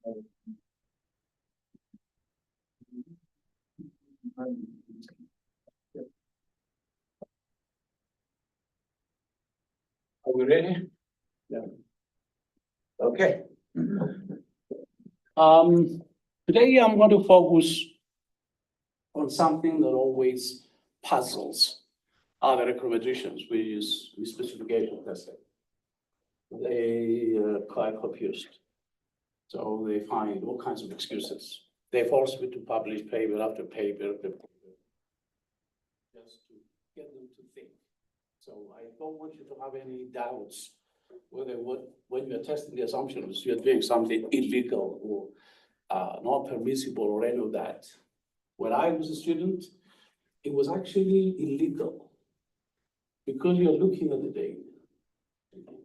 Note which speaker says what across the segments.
Speaker 1: Are we ready? Yeah. Okay. Today I'm going to focus on something that always puzzles other econometricians, which is specification testing. They are quite confused. So they find all kinds of excuses. They force me to publish paper after paper, just to get them to think. So I don't want you to have any doubts whether when you're testing the assumptions, you're doing something illegal or not permissible or any of that. When I was a student, it was actually illegal because you're looking at the data.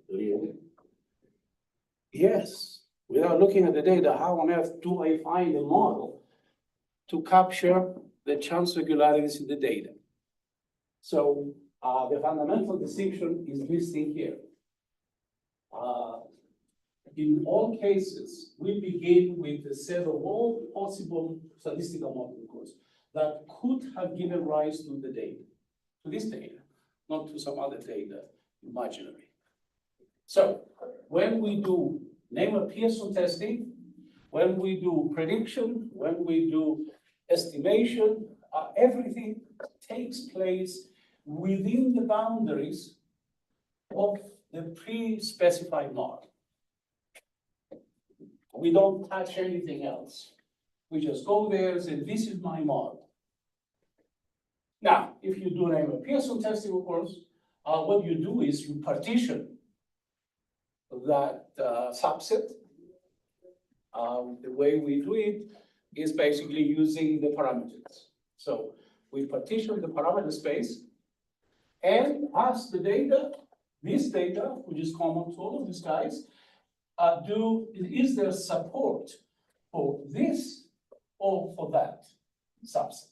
Speaker 1: Really? Yes. Without looking at the data, how on earth do I find a model to capture the chance regularities in the data? So the fundamental distinction is this thing here. In all cases, we begin with a set of all possible statistical models that could have given rise to the data, to this data, not to some other data, imaginary. So when we do Neyman-Pearson testing, when we do prediction, when we do estimation, everything takes place within the boundaries of the pre-specified model. We don't touch anything else. We just go there and say, this is my model. Now, if you do Neyman-Pearson testing, of course, what you do is you partition that subset. The way we do it is basically using the parameters. So we partition the parameter space and ask the data, this data, which is common to all of these guys, is there support for this or for that subset?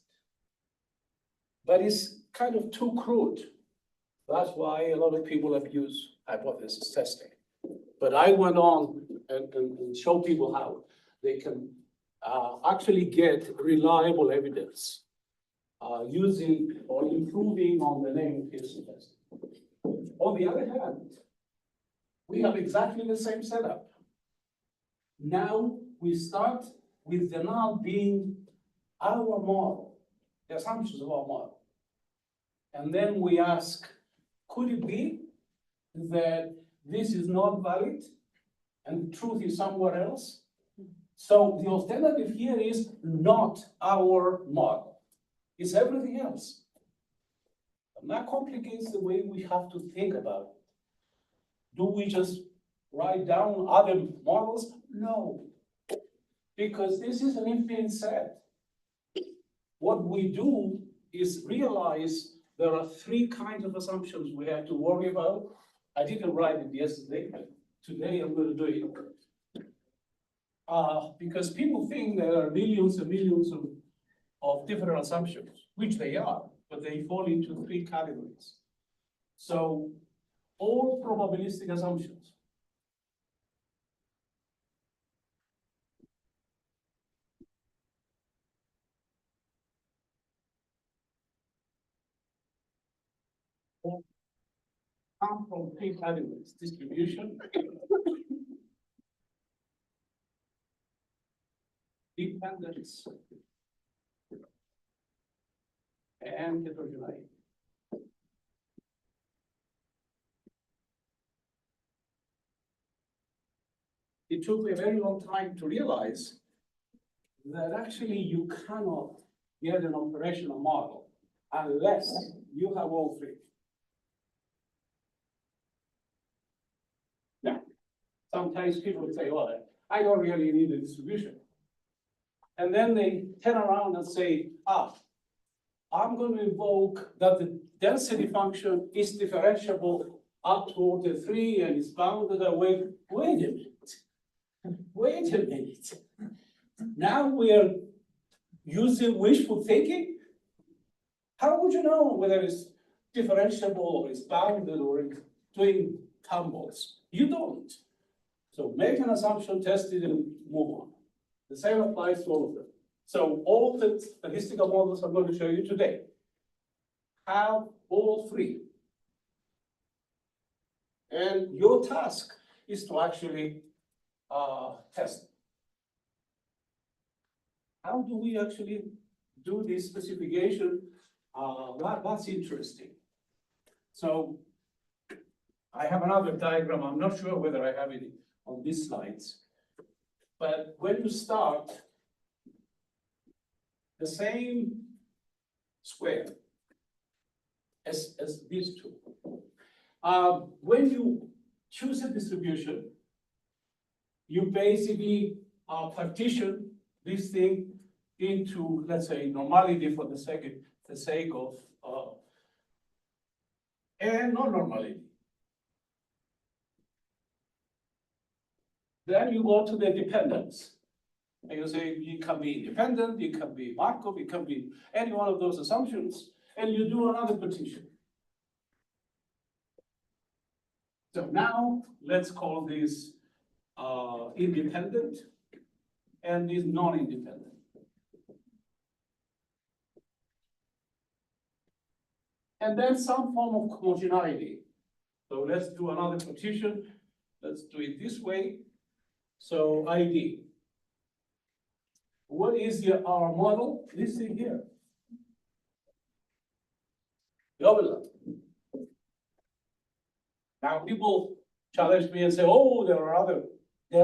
Speaker 1: But it's kind of too crude. That's why a lot of people have used hypothesis testing. But I went on and showed people how they can actually get reliable evidence using or improving on the Neyman-Pearson testing. On the other hand, we have exactly the same setup. Now we start with the null being our model, the assumptions of our model. And then we ask, could it be that this is not valid and the truth is somewhere else? So the alternative here is not our model. It's everything else. And that complicates the way we have to think about it. Do we just write down other models? No, because this is an infinite set. What we do is realize there are three kinds of assumptions we have to worry about. I didn't write it yesterday, but today I'm going to do it. Because people think there are millions and millions of different assumptions, which they are, but they fall into three categories. So all probabilistic assumptions. Come from three categories: distribution, dependence, and heterogeneity. It took me a very long time to realize that actually you cannot get an operational model unless you have all three. Now, sometimes people say, well, I don't really need a distribution. And then they turn around and say, I'm going to invoke that the density function is differentiable up to order 3 and is bounded away. Wait a minute. Wait a minute. Now we are using wishful thinking? How would you know whether it's differentiable or it's bounded or it's doing tumbles? You don't. So make an assumption, test it, and move on. The same applies to all of them. So all the statistical models I'm going to show you today have all three. And your task is to actually test it. How do we actually do this specification? That's interesting. So I have another diagram. I'm not sure whether I have it on these slides. But when you start, the same square as these two. When you choose a distribution, you basically partition this thing into, let's say, normality for the sake of, and non-normality. Then you go to the dependence. And you say it can be independent, it can be Markov, it can be any one of those assumptions, and you do another partition. So now let's call this independent and this non-independent. And then some form of homogeneity. So let's do another partition. Let's do it this way. So ID. What is our model? This thing here. The overlap. Now people challenge me and say, oh, there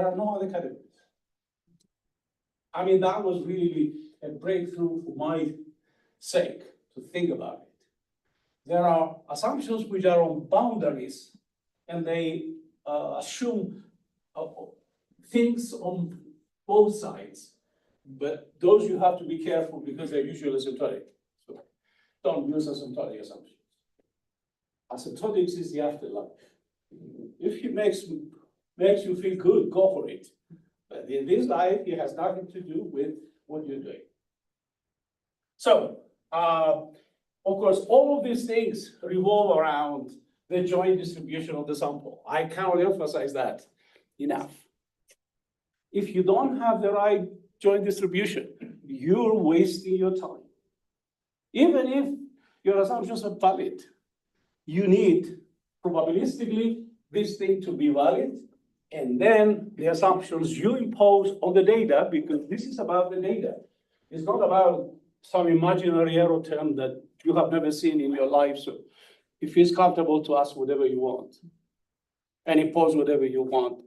Speaker 1: are no other categories. I mean, that was really a breakthrough for my sake to think about it. There are assumptions which are on boundaries, and they assume things on both sides. But those you have to be careful because they're usually asymptotic. So don't use asymptotic assumptions. Asymptotics is the afterlife. If it makes you feel good, go for it. But in this life, it has nothing to do with what you're doing. So, of course, all of these things revolve around the joint distribution of the sample. I cannot emphasize that enough. If you don't have the right joint distribution, you're wasting your time. Even if your assumptions are valid, you need probabilistically this thing to be valid, and then the assumptions you impose on the data, because this is about the data. It's not about some imaginary error term that you have never seen in your life. So it feels comfortable to ask whatever you want and impose whatever you want,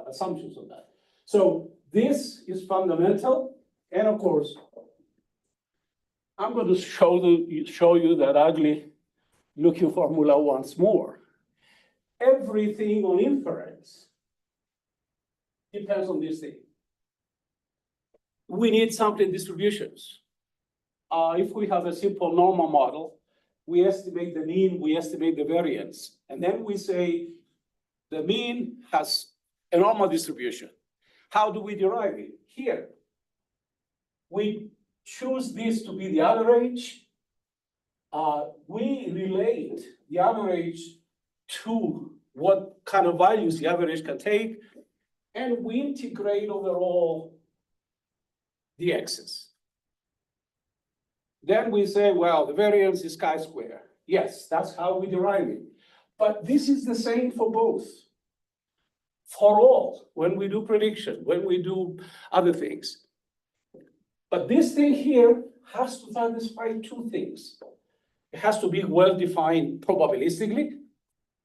Speaker 1: assumptions on that. So this is fundamental. And of course, I'm going to show you that ugly looking formula once more. Everything on inference depends on this thing. We need sampling distributions. If we have a simple normal model, we estimate the mean, we estimate the variance, and then we say the mean has a normal distribution. How do we derive it? Here, we choose this to be the average. We relate the average to what kind of values the average can take, and we integrate overall the x's. Then we say, well, the variance is chi-square. Yes, that's how we derive it. But this is the same for both. For all, when we do prediction, when we do other things. But this thing here has to satisfy two things. It has to be well-defined probabilistically,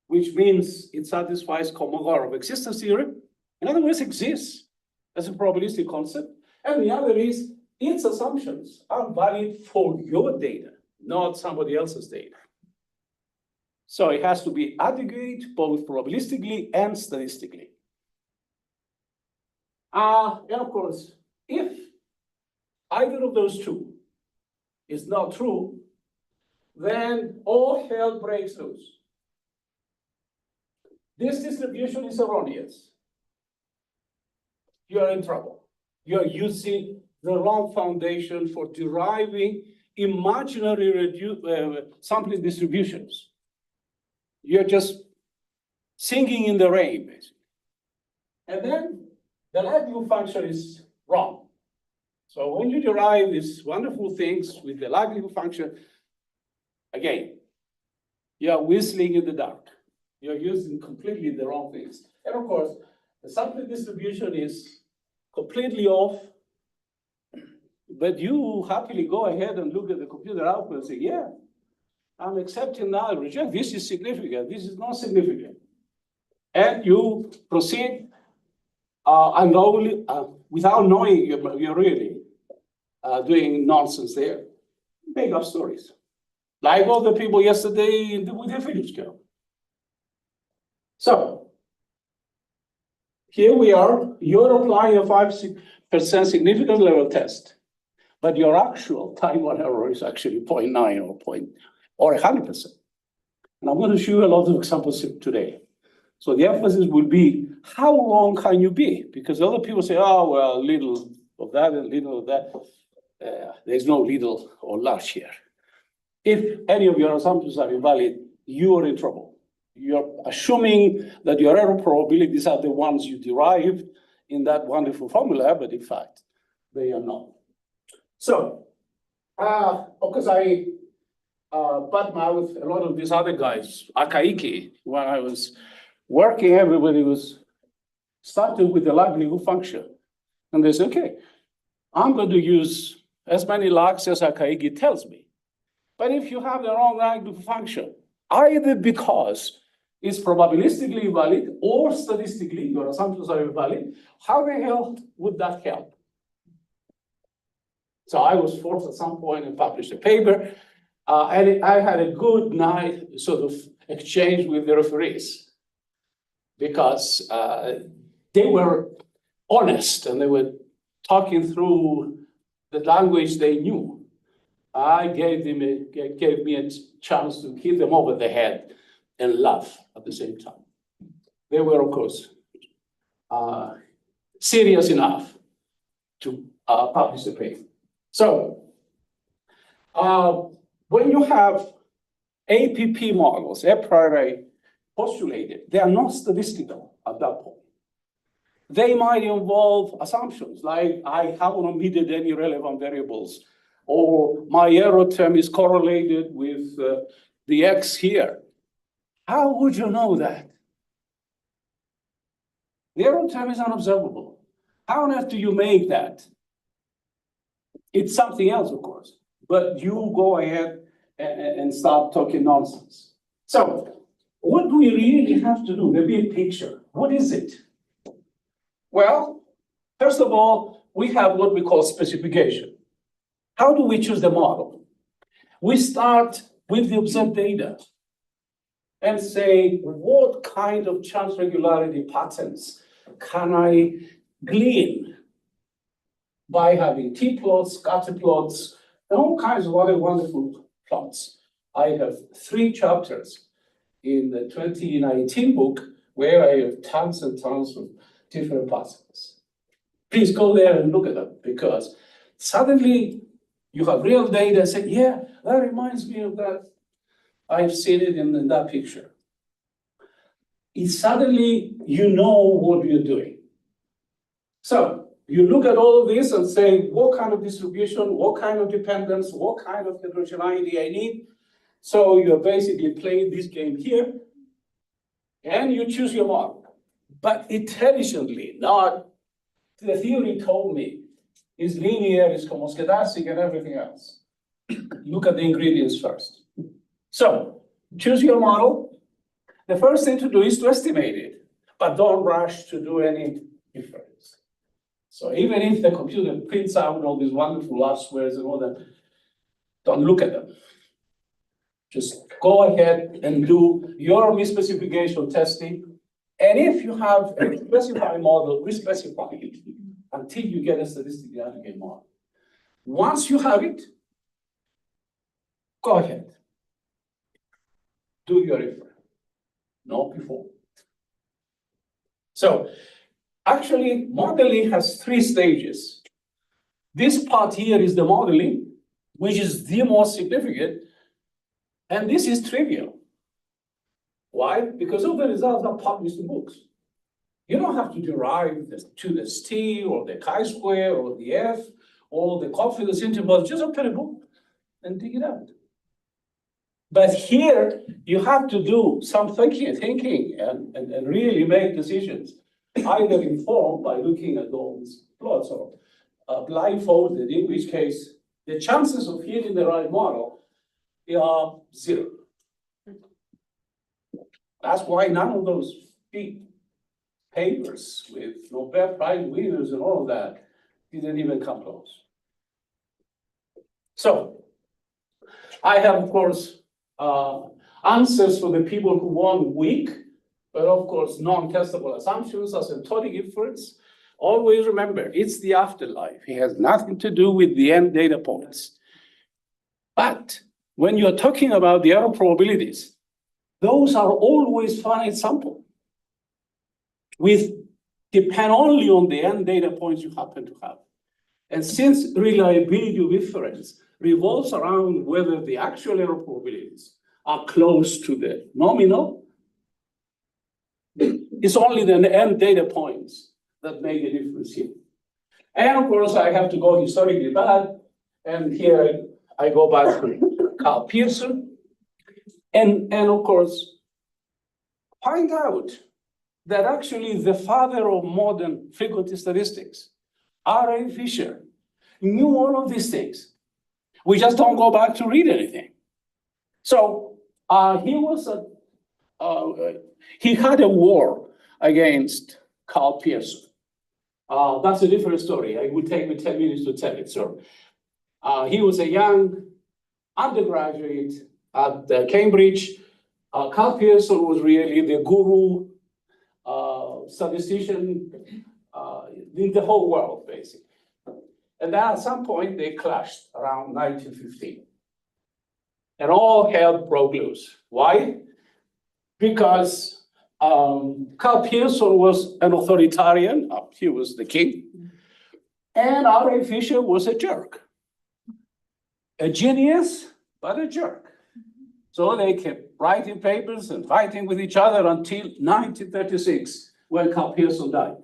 Speaker 1: which means it satisfies Kolmogorov existence theorem. In other words, exists as a probabilistic concept. And the other is its assumptions are valid for your data, not somebody else's data. So it has to be adequate both probabilistically and statistically. And of course, if either of those two is not true, then all hell breaks loose. This distribution is erroneous. You're in trouble. You're using the wrong foundation for deriving imaginary sampling distributions. You're just singing in the rain, basically. And then the likelihood function is wrong. So when you derive these wonderful things with the likelihood function, again, you are whistling in the dark. You're using completely the wrong things. And of course, the sample distribution is completely off, but you happily go ahead and look at the computer output and say, yeah, I'm accepting that, reject, this is significant, this is not significant. And you proceed without knowing you're really doing nonsense there. Make up stories. Like all the people yesterday with the Phillips scale. So, here we are, you're applying a 5% significance level test, but your actual time one error is actually 0.9 or 100%. And I'm going to show you a lot of examples today. So the emphasis will be, how wrong can you be? Because other people say, oh, well, little of that and little of that. There's no little or large here. If any of your assumptions are invalid, you are in trouble. You're assuming that your error probabilities are the ones you derived in that wonderful formula, but in fact, they are not. So, because I badmouth a lot of these other guys, Akaike, when I was working, everybody was starting with the likelihood function. And they say, okay, I'm going to use as many lags as Akaike tells me. But if you have the wrong likelihood function, either because it's probabilistically invalid or statistically, your assumptions are invalid, how the hell would that help? So I was forced at some point to publish a paper, and I had a good night sort of exchange with the referees because they were honest and they were talking through the language they knew. I gave me a chance to hit them over the head and laugh at the same time. They were, of course, serious enough to publish the paper. So, when you have APP models, a priori postulated, they are not statistical at that point. They might involve assumptions like I haven't omitted any relevant variables, or my error term is correlated with the X here. How would you know that? The error term is unobservable. How on earth do you make that? It's something else, of course, but you go ahead and start talking nonsense. So, what do we really have to do? The big picture. What is it? Well, first of all, we have what we call specification. How do we choose the model? We start with the observed data and say, what kind of chance regularity patterns can I glean by having t-plots, scatter plots, and all kinds of other wonderful plots. I have 3 chapters in the 2019 book where I have tons and tons of different patterns. Please go there and look at them, because suddenly you have real data and say, yeah, that reminds me of that. I've seen it in that picture. It's suddenly you know what you're doing. So you look at all of this and say, what kind of distribution, what kind of dependence, what kind of heterogeneity I need. So you're basically playing this game here, and you choose your model. But intelligently, not the theory told me is linear, is homoscedastic, and everything else. Look at the ingredients first. So choose your model. The first thing to do is to estimate it, but don't rush to do any inference. So even if the computer prints out all these wonderful R squares and all that, don't look at them. Just go ahead and do your misspecification testing. And if you have a specified model, re-specify it until you get a statistically adequate model. Once you have it, go ahead. Do your inference. Not before. So, actually, modeling has 3 stages. This part here is the modeling, which is the most significant, and this is trivial. Why? Because all the results are published in books. You don't have to derive the 2 the T or the chi-square or the F all the confidence intervals, just open a book and dig it out. But here, you have to do some thinking and really make decisions, either informed by looking at those plots or blindfolded, in which case the chances of hitting the right model are 0. That's why none of those big papers with Nobel Prize winners and all of that didn't even come close. So I have, of course, answers for the people who won weak, but of course, non-testable assumptions, asymptotic inference. Always remember, it's the afterlife. It has nothing to do with the end data points. But when you're talking about the error probabilities, those are always finite sample, depend only on the end data points you happen to have. And since reliability of inference revolves around whether the actual error probabilities are close to the nominal, it's only the end data points that make a difference here. And of course, I have to go historically back, and here I go back to Carl Pearson, and of course, find out that actually the father of modern frequency statistics, R.A. Fisher, knew all of these things. We just don't go back to read anything. So he had a war against Carl Pearson. That's a different story. It would take me 10 minutes to tell it. So he was a young undergraduate at Cambridge. Carl Pearson was really the guru statistician in the whole world, basically. And then at some point, they clashed around 1915. And all hell broke loose. Why? Because Carl Pearson was an authoritarian. He was the king. And R.A. Fisher was a jerk. A genius, but a jerk. So they kept writing papers and fighting with each other until 1936, when Carl Pearson died.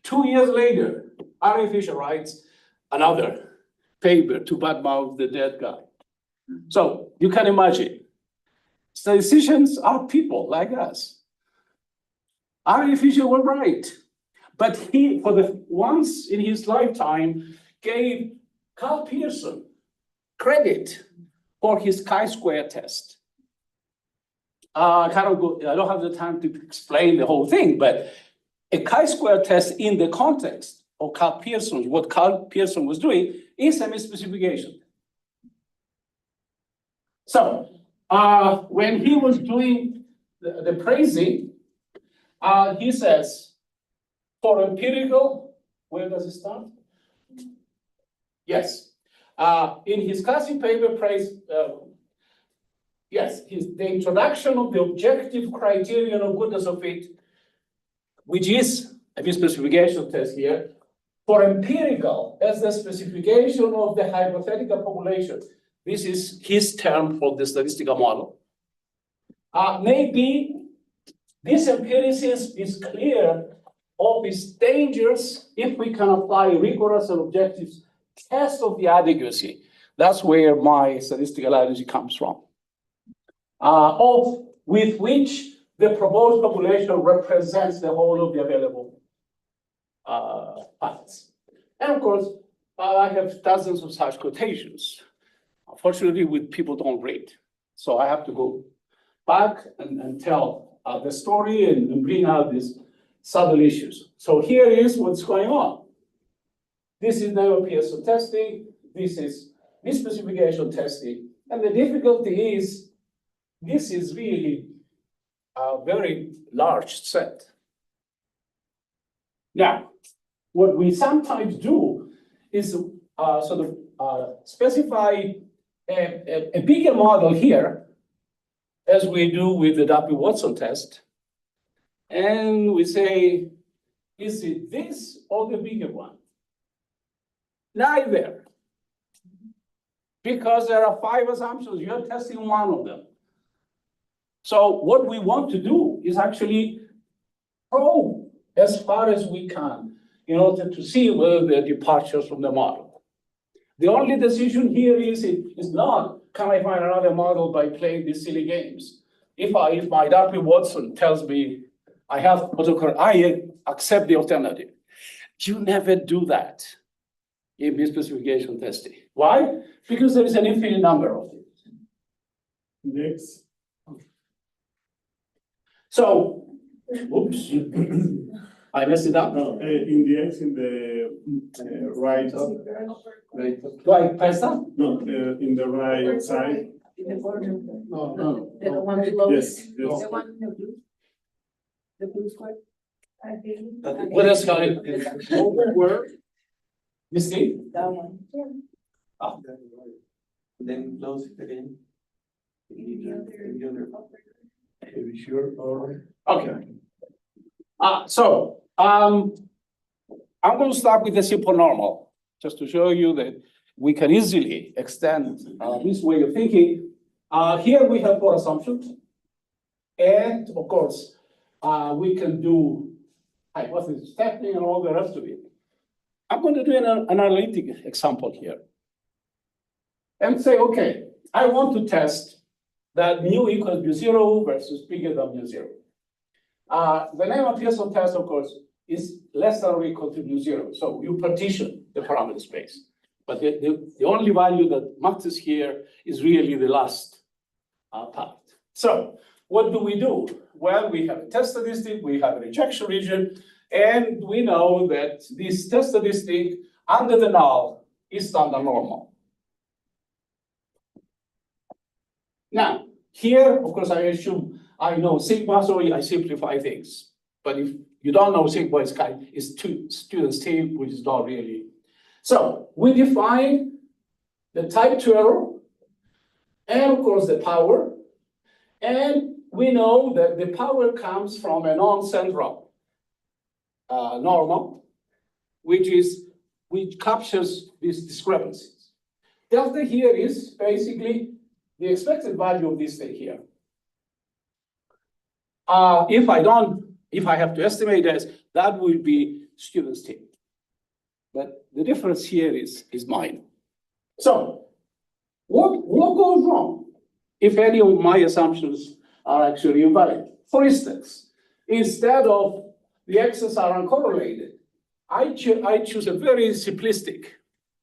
Speaker 1: 2 years later, R.A. Fisher writes another paper to badmouth the dead guy. So you can imagine, statisticians are people like us. R.A. Fisher was right, but he, for the once in his lifetime, gave Carl Pearson credit for his chi-square test. I don't have the time to explain the whole thing, but a chi-square test in the context of Carl Pearson, what Carl Pearson was doing, is a misspecification. So when he was doing the praising, he says, for empirical, where does it start? Yes. In his classic paper, the introduction of the objective criterion of goodness of fit, which is a misspecification test here, for empirical as the specification of the hypothetical population. This is his term for the statistical model. Maybe this empiricism is clear of its dangers if we can apply rigorous and objective test of the adequacy. That's where my statistical adequacy comes from. With which the proposed population represents the whole of the available paths. And of course, I have dozens of such quotations. Unfortunately, people don't read. So I have to go back and tell the story and bring out these subtle issues. So here is what's going on. This is Pearson testing. This is misspecification testing. And the difficulty is, this is really a very large set. Now, what we sometimes do is specify a bigger model here, as we do with the W-Watson test. And we say, is it this or the bigger one? Neither. Because there are 5 assumptions, you're testing one of them. So what we want to do is actually probe as far as we can in order to see whether there are departures from the model. The only decision here is not, can I find another model by playing these silly games? If my W. Watson tells me I have autocorrect, I accept the alternative. You never do that in misspecification testing. Why? Because there is an infinite number of it.
Speaker 2: Next.
Speaker 1: So, oops, I messed it up.
Speaker 2: No, in the X, in the right up.
Speaker 1: Do I press that?
Speaker 2: No, in the right side.
Speaker 3: In the border.
Speaker 1: No.
Speaker 3: The one below.
Speaker 2: Yes,
Speaker 3: The
Speaker 2: yes.
Speaker 3: one in the blue. The blue square. I think.
Speaker 1: What else can I? Where? You see?
Speaker 3: That one.
Speaker 1: Ah,
Speaker 4: Then close it again.
Speaker 3: The other.
Speaker 4: Are you sure? Or
Speaker 1: okay. I'm going to start with the simple normal, just to show you that we can easily extend this way of thinking. Here we have four assumptions. And of course, we can do hypothesis testing and all the rest of it. I'm going to do an analytic example here. And say, okay, I want to test that mu equals mu0 versus bigger than mu0. The name of Pearson test, of course, is less than or equal to mu0. So you partition the parameter space. But the only value that matters here is really the last part. So what do we do? Well, we have a test statistic, we have a rejection region, and we know that this test statistic under the null is standard normal. Now, here, of course, I assume I know sigma, so I simplify things. But if you don't know sigma, it's two students' team, which is not really. So we define the type 2 error, and of course the power, and we know that the power comes from a non-central normal, which captures these discrepancies. Delta here is basically the expected value of this thing here. If I have to estimate this, that would be student's team. But the difference here is mine. So what goes wrong if any of my assumptions are actually invalid? For instance, instead of the x's are uncorrelated, I choose a very simplistic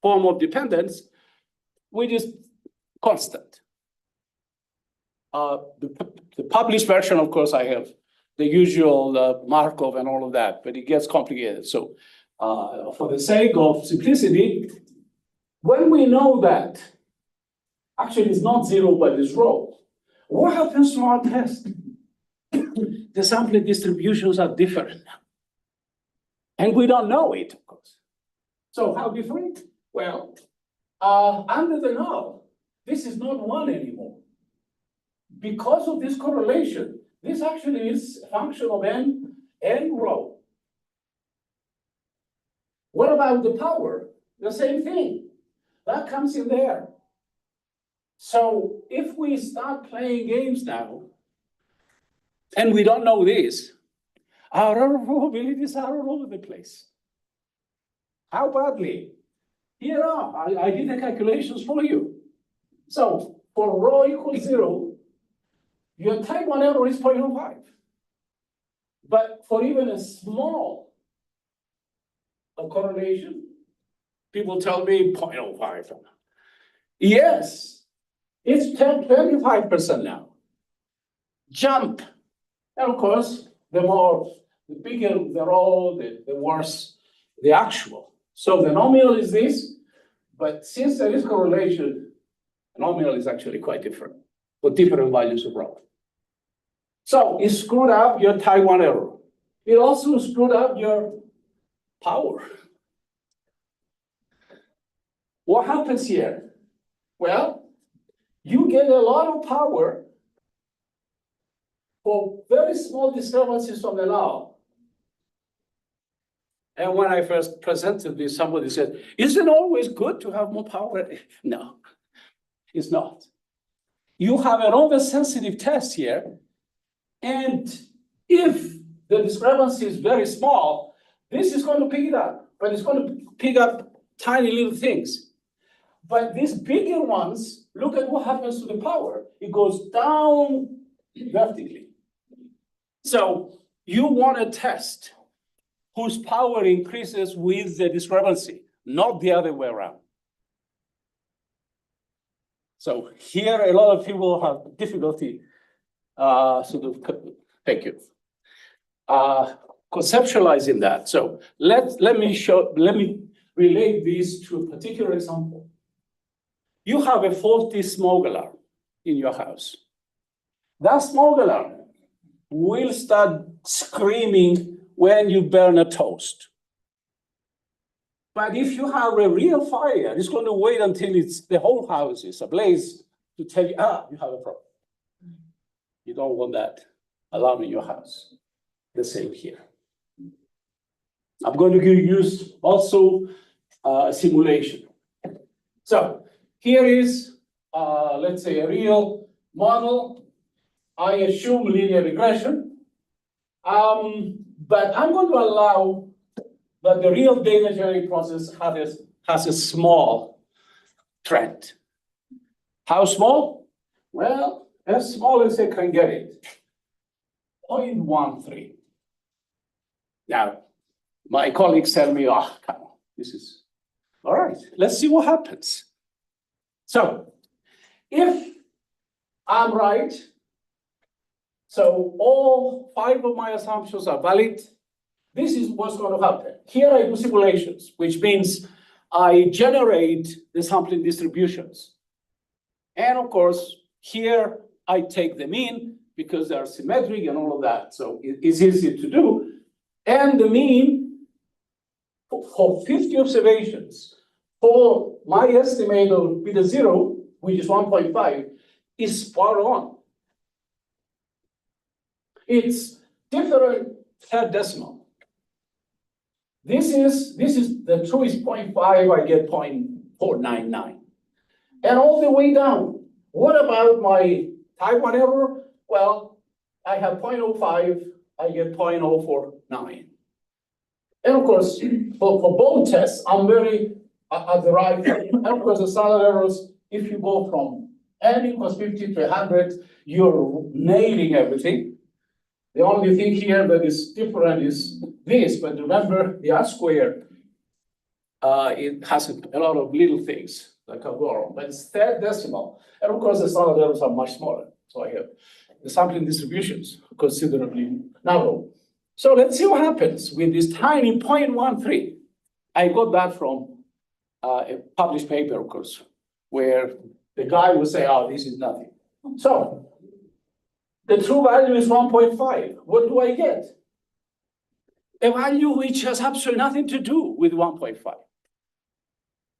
Speaker 1: form of dependence, which is constant. The published version, of course, I have the usual Markov and all of that, but it gets complicated. So for the sake of simplicity, when we know that actually it's not zero, but it's rho, what happens to our test? The sampling distributions are different now. And we don't know it, of course. So how different? Well, under the null, this is not one anymore. Because of this correlation, this actually is a function of n rho. What about the power? The same thing. That comes in there. So if we start playing games now, and we don't know this, our error probabilities are all over the place. How badly? Here are, I did the calculations for you. So for rho equals 0, your type 1 error is 0.05. But for even a small correlation, people tell me 0.05. Yes, it's 25% now. Jump. And of course, the bigger the rho, the worse the actual. So the nominal is this, but since there is correlation, the nominal is actually quite different for different values of rho. So it screwed up your type 1 error. It also screwed up your power. What happens here? Well, you get a lot of power for very small discrepancies from the null. And when I first presented this, somebody said, isn't it always good to have more power? No, it's not. You have an oversensitive test here. And if the discrepancy is very small, this is going to pick it up, but it's going to pick up tiny little things. But these bigger ones, look at what happens to the power. It goes down vertically. So you want to test whose power increases with the discrepancy, not the other way around. So here, a lot of people have difficulty, thank you, conceptualizing that. So let me relate this to a particular example. You have a faulty smoke alarm in your house. That smoke alarm will start screaming when you burn a toast. But if you have a real fire, it's going to wait until the whole house is ablaze to tell you, you have a problem. You don't want that alarm in your house. The same here. I'm going to use also a simulation. So here is, let's say, a real model. I assume linear regression. But I'm going to allow that the real data sharing process has a small trend. How small? Well, as small as I can get it, 0.13. Now, my colleagues tell me, oh, come on, this is, all right, let's see what happens. So, if I'm right, so all 5 of my assumptions are valid, this is what's going to happen. Here I do simulations, which means I generate the sampling distributions. And of course, here I take the mean because they're symmetric and all of that. So it's easy to do. And the mean for 50 observations for my estimate of beta 0, which is 1.5, is spot on. It's different third decimal. This is the true is 0.5, I get 0.499. And all the way down. What about my type 1 error? Well, I have 0.05, I get 0.049. And of course, for both tests, I'm very at the right. And of course, the standard errors, if you go from n equals 50 to 100, you're nailing everything. The only thing here that is different is this, but remember the R squared, it has a lot of little things that can go wrong, but it's third decimal. And of course, the standard errors are much smaller. So I have the sampling distributions considerably narrow. So let's see what happens with this tiny 0.13. I got that from a published paper, of course, where the guy will say, oh, this is nothing. So the true value is 1.5. What do I get? A value which has absolutely nothing to do with 1.5.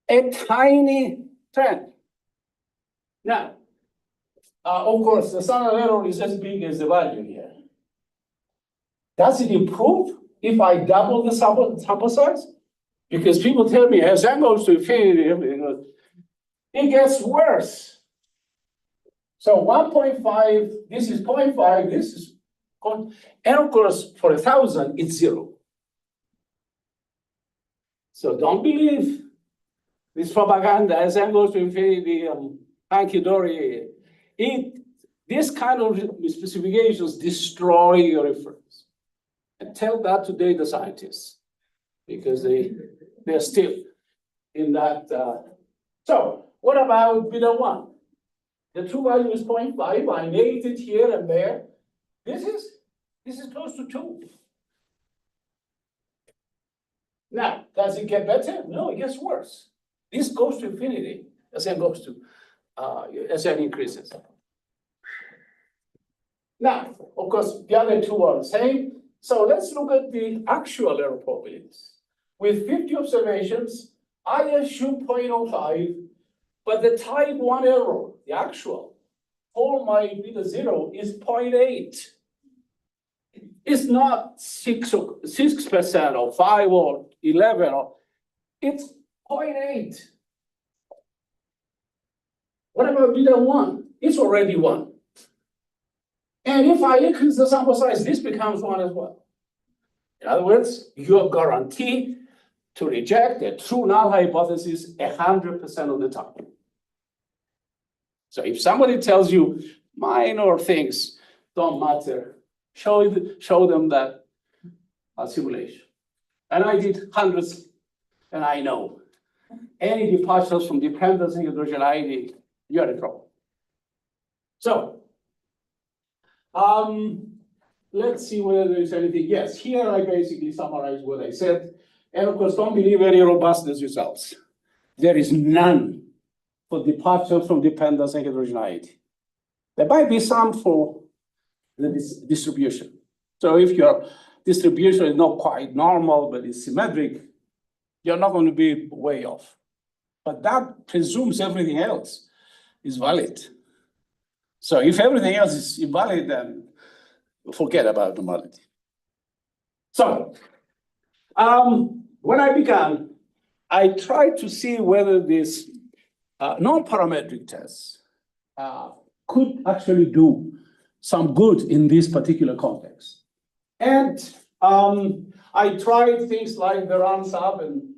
Speaker 1: A tiny trend. Now, of course, the standard error is as big as the value here. Does it improve if I double the sample size? Because people tell me, as n goes to infinity, everything goes, it gets worse. So 1.5, this is 0.5, this is, and of course, for 1,000, it's 0. So don't believe this propaganda, as n goes to infinity, hanky-dory. This kind of specifications destroy your reference. And tell that to data scientists, because they're still in that. So what about beta 1? The true value is 0.5. I nailed it here and there. This is close to 2. Now, does it get better? No, it gets worse. This goes to infinity as n goes to as n increases. Now, of course, the other two are the same. So let's look at the actual error probabilities. With 50 observations, I assume 0.05, but the type 1 error, the actual, for my beta 0 is 0.8. It's not 6% or 5 or 11, it's 0.8. What about beta 1? It's already 1. And if I increase the sample size, this becomes 1 as well. In other words, your guarantee to reject a true null hypothesis 100% of the time. So if somebody tells you minor things don't matter, show them that simulation. And I did hundreds, and I know any departures from dependence and heterogeneity, you're in trouble. So, let's see whether there's anything. Yes, here I basically summarize what I said. And of course, don't believe any robustness results. There is none for departure from dependence and heterogeneity. There might be some for the distribution. So if your distribution is not quite normal, but is symmetric, you're not going to be way off. But that presumes everything else is valid. So if everything else is invalid, then forget about normality. So, when I began, I tried to see whether this non-parametric tests could actually do some good in this particular context. And I tried things like the runs up and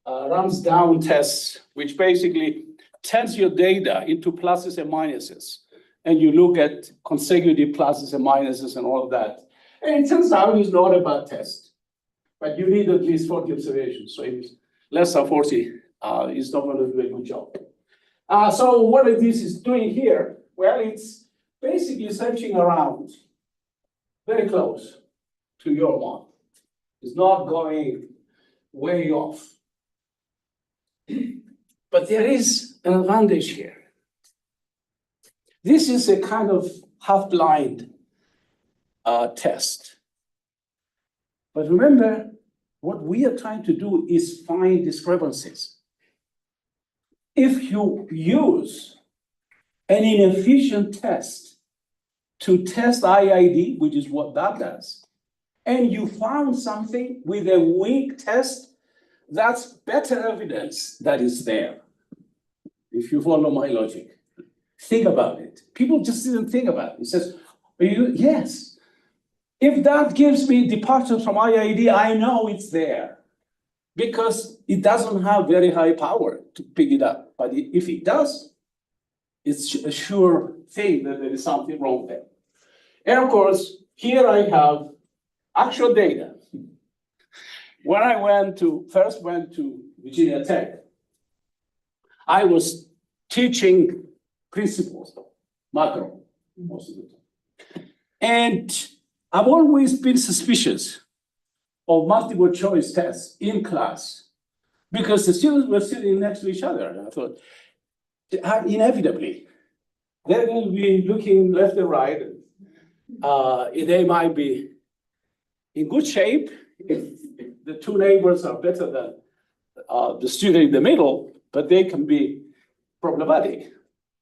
Speaker 1: runs down tests, which basically turns your data into pluses and minuses. And you look at consecutive pluses and minuses and all of that. And it turns out it's not a bad test, but you need at least 40 observations. So if it's less than 40, it's not going to do a good job. So what this is doing here, well, it's basically searching around very close to your one. It's not going way off. But there is an advantage here. This is a kind of half-blind test. But remember, what we are trying to do is find discrepancies. If you use an inefficient test to test IID, which is what that does, and you found something with a weak test, that's better evidence that is there, if you follow my logic. Think about it. People just didn't think about it. It says, yes, if that gives me departures from IID, I know it's there because it doesn't have very high power to pick it up. But if it does, it's a sure thing that there is something wrong there. And of course, here I have actual data. When I first went to Virginia Tech, I was teaching principles, macro, most of the time. And I've always been suspicious of multiple choice tests in class because the students were sitting next to each other. And I thought, inevitably, they're going to be looking left and right. They might be in good shape if the two neighbors are better than the student in the middle, but they can be problematic.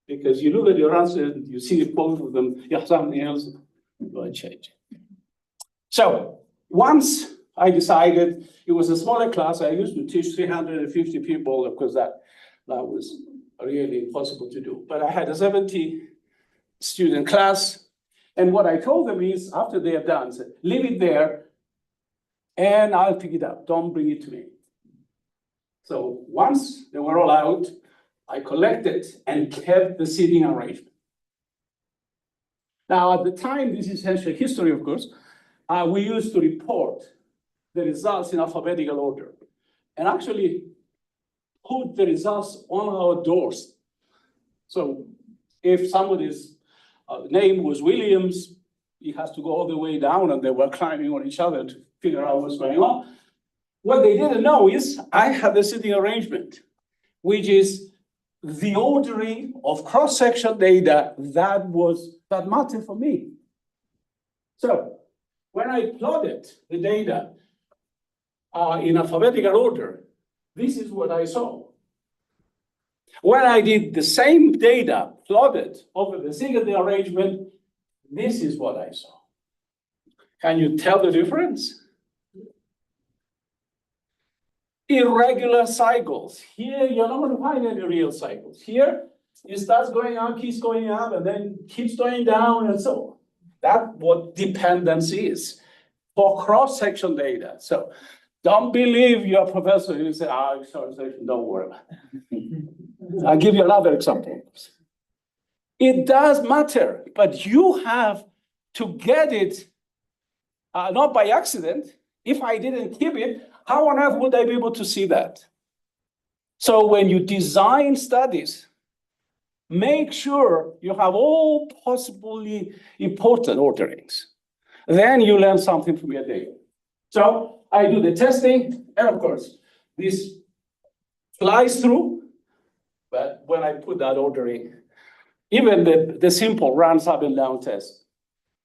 Speaker 1: Because you look at your answer, and you see both of them, you have something else, go and change. So once I decided, it was a smaller class, I used to teach 350 people, of course that was really impossible to do. But I had a 70-student class, and what I told them is, after they are done, said, leave it there, and I'll pick it up, don't bring it to me. So once they were all out, I collected and kept the seating arrangement. Now, at the time, this is ancient history, of course, we used to report the results in alphabetical order and actually put the results on our doors. So if somebody's name was Williams, he has to go all the way down, and they were climbing on each other to figure out what's going on. What they didn't know is I had the seating arrangement, which is the ordering of cross-section data that mattered for me. So when I plotted the data in alphabetical order, this is what I saw. When I did the same data plotted over the single arrangement, this is what I saw. Can you tell the difference? Irregular cycles. Here, you're not going to find any real cycles. Here, it starts going up, keeps going up, and then keeps going down, and so on. That's what dependence is for cross-section data. So Don't believe your professor. You say, sorry, don't worry. I'll give you another example. It does matter, but you have to get it, not by accident. If I didn't keep it, how on earth would I be able to see that? So when you design studies, make sure you have all possibly important orderings. Then you learn something from your data. So I do the testing, and of course, this flies through, but when I put that ordering, even the simple runs up and down test,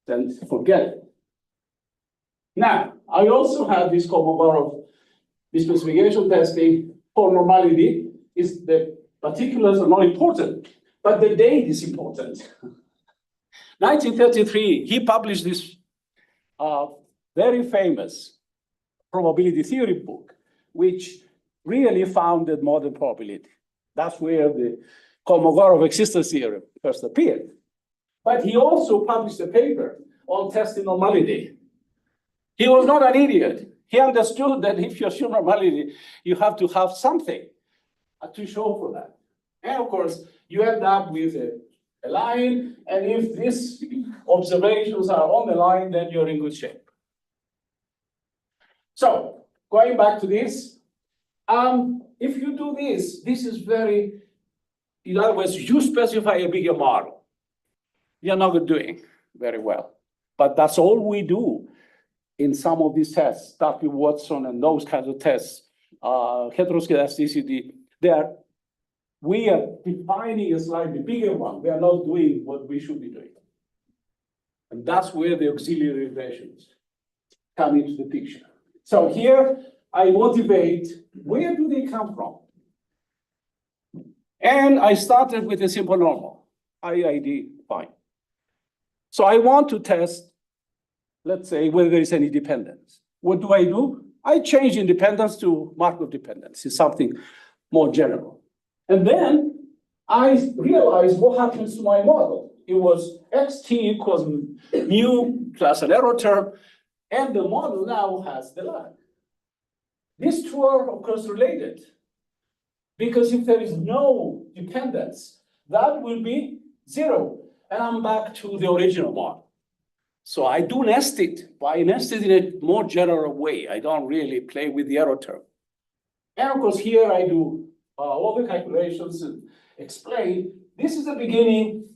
Speaker 1: then forget it. Now, I also have this Kolmogorov specification testing for normality. Is the particulars are not important, but the date is important. 1933, he published this very famous probability theory book, which really founded modern probability. That's where the Kolmogorov existence theorem first appeared. But he also published a paper on testing normality. He was not an idiot. He understood that if you assume normality, you have to have something to show for that. And of course, you end up with a line, and if these observations are on the line, then you're in good shape. So, going back to this, if you do this, this is very, in other words, you specify a bigger model. You're not doing very well. But that's all we do in some of these tests, Dr. Watson and those kinds of tests, heteroscedasticity, we are defining a slightly bigger one. We are not doing what we should be doing. And that's where the auxiliary regressions come into the picture. So here I motivate, where do they come from? And I started with a simple normal, IID, fine. So I want to test, let's say, whether there is any dependence. What do? I change independence to Markov dependence. It's something more general. And then I realized what happens to my model. It was xt equals mu plus an error term, and the model now has the lag. These two are, of course, related. Because if there is no dependence, that will be 0. And I'm back to the original model. So I do nest it, but I nest it in a more general way. I don't really play with the error term. And of course, here I do all the calculations and explain. This is the beginning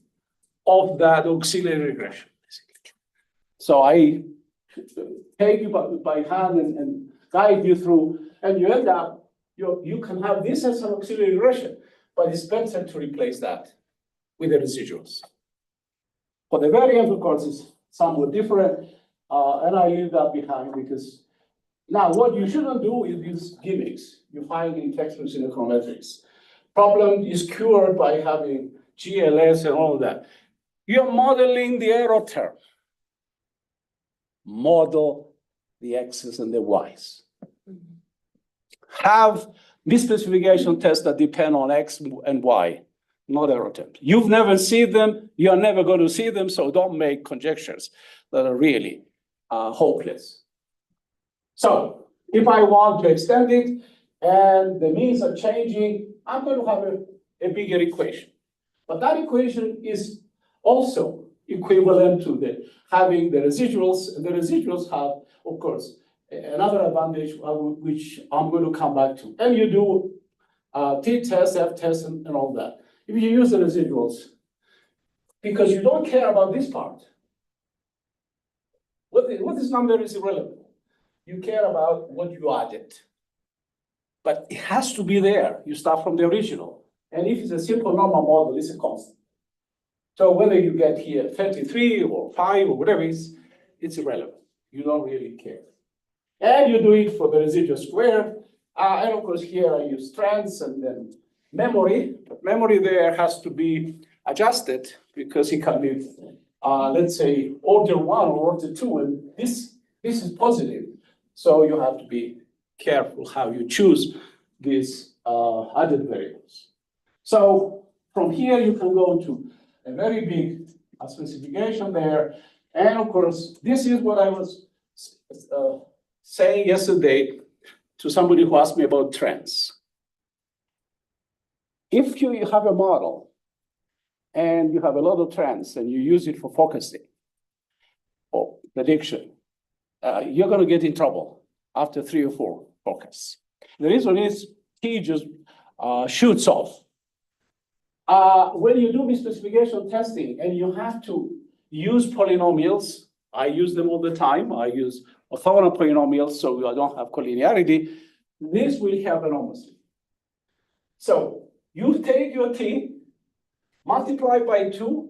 Speaker 1: of that auxiliary regression, basically. So I take you by hand and guide you through, and you end up, you can have this as an auxiliary regression, but it's better to replace that with the residuals. For the variance, of course, is somewhat different, and I leave that behind because now what you shouldn't do is these gimmicks you find in textbooks in econometrics. Problem is cured by having GLS and all that. You're modeling the error term. Model the X's and the Y's. Have misspecification tests that depend on X and Y, not error terms. You've never seen them, you're never going to see them, so don't make conjectures that are really hopeless. So if I want to extend it and the means are changing, I'm going to have a bigger equation. But that equation is also equivalent to having the residuals, and the residuals have, of course, another advantage which I'm going to come back to. And you do t-test, f-test, and all that. If you use the residuals, because you don't care about this part, what this number is irrelevant. You care about what you added. But it has to be there. You start from the original. And if it's a simple normal model, it's a constant. So whether you get here 33 or 5 or whatever, it's irrelevant. You don't really care. And you do it for the residual square. And of course, here I use strands and then memory. But memory there has to be adjusted because it can be, let's say, order 1 or order 2. And this is positive. So you have to be careful how you choose these added variables. So from here, you can go to a very big specification there. And of course, this is what I was saying yesterday. to somebody who asked me about trends. If you have a model and you have a lot of trends and you use it for focusing or prediction, you're going to get in trouble after 3 or 4 forecasts. The reason is T just shoots off. When you do misspecification testing and you have to use polynomials, I use them all the time. I use orthogonal polynomials so I don't have collinearity. This will happen enormously. So you take your T, multiply by 2,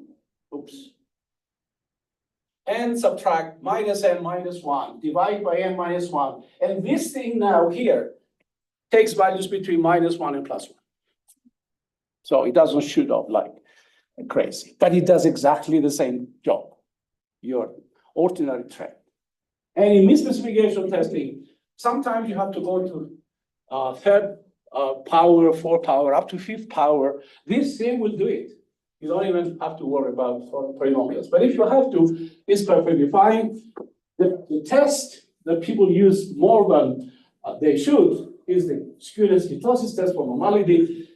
Speaker 1: and subtract minus n minus 1, divide by n minus 1. And this thing now here takes values between -1 and +1. So it doesn't shoot off like crazy, but it does exactly the same job, your ordinary trend. And in misspecification testing, sometimes you have to go to third power, fourth power, up to fifth power. This thing will do it. You don't even have to worry about polynomials. But if you have to, it's perfectly fine. The test that people use more than they should is the skewness ketosis test for normality.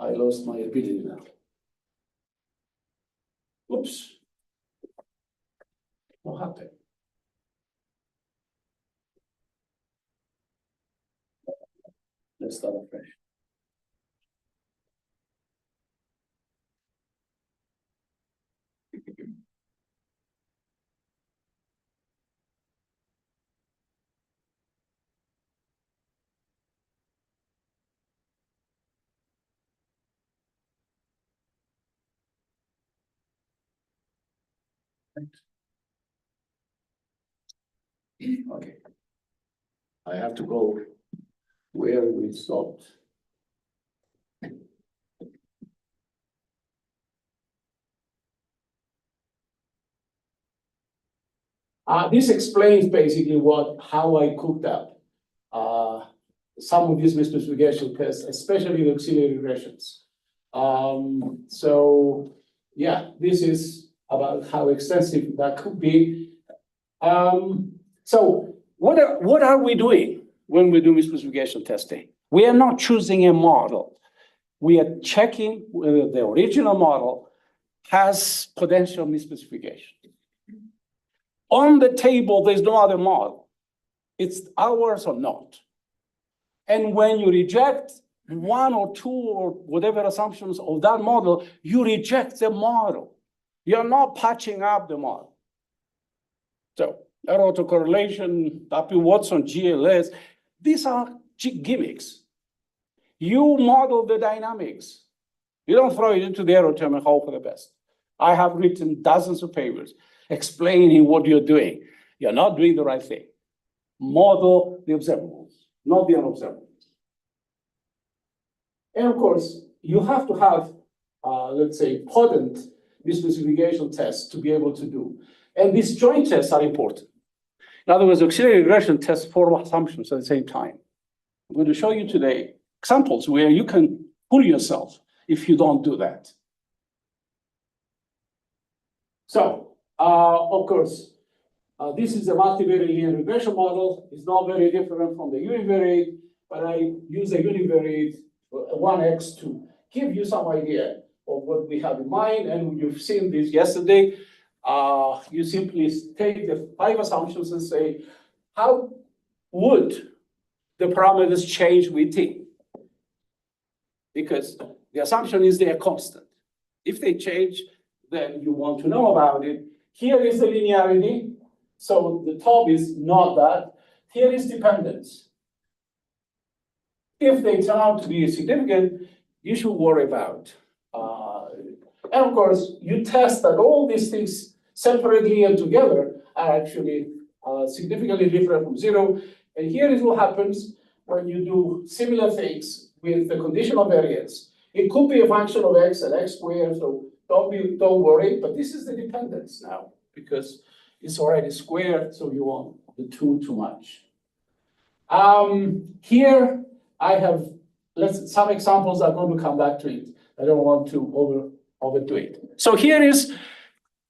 Speaker 1: I lost my ability now. Oops. What happened? Let's start afresh. Okay. I have to go where we stopped. This explains basically how I cooked up some of these misspecification tests, especially the auxiliary regressions. So yeah, this is about how extensive that could be. So what are we doing when we do misspecification testing? We are not choosing a model. We are checking whether the original model has potential misspecification. On the table, there's no other model. It's ours or not. And when you reject 1 or 2 or whatever assumptions of that model, you reject the model. You're not patching up the model. So autocorrelation, Watson, GLS, these are gimmicks. You model the dynamics. You don't throw it into the error term and hope for the best. I have written dozens of papers explaining what you're doing. You're not doing the right thing. Model the observables, not the unobservables. And of course, you have to have, let's say, potent misspecification tests to be able to do. And these joint tests are important. In other words, auxiliary regression tests 4 assumptions at the same time. I'm going to show you today examples where you can fool yourself if you don't do that. So, of course, this is a multivariate linear regression model. It's not very different from the univariate, but I use a univariate 1x to give you some idea of what we have in mind. And you've seen this yesterday. You simply take the 5 assumptions and say, how would the parameters change with T? Because the assumption is they are constant. If they change, then you want to know about it. Here is the linearity. So the top is not that. Here is dependence. If they turn out to be significant, you should worry about. And of course, you test that all these things separately and together are actually significantly different from 0. And here is what happens when you do similar things with the conditional variance. It could be a function of x and x squared, so don't worry, but this is the dependence now, because it's already squared, so you want the 2 too much. Here I have some examples. I'm going to come back to it. I don't want to overdo it. So here is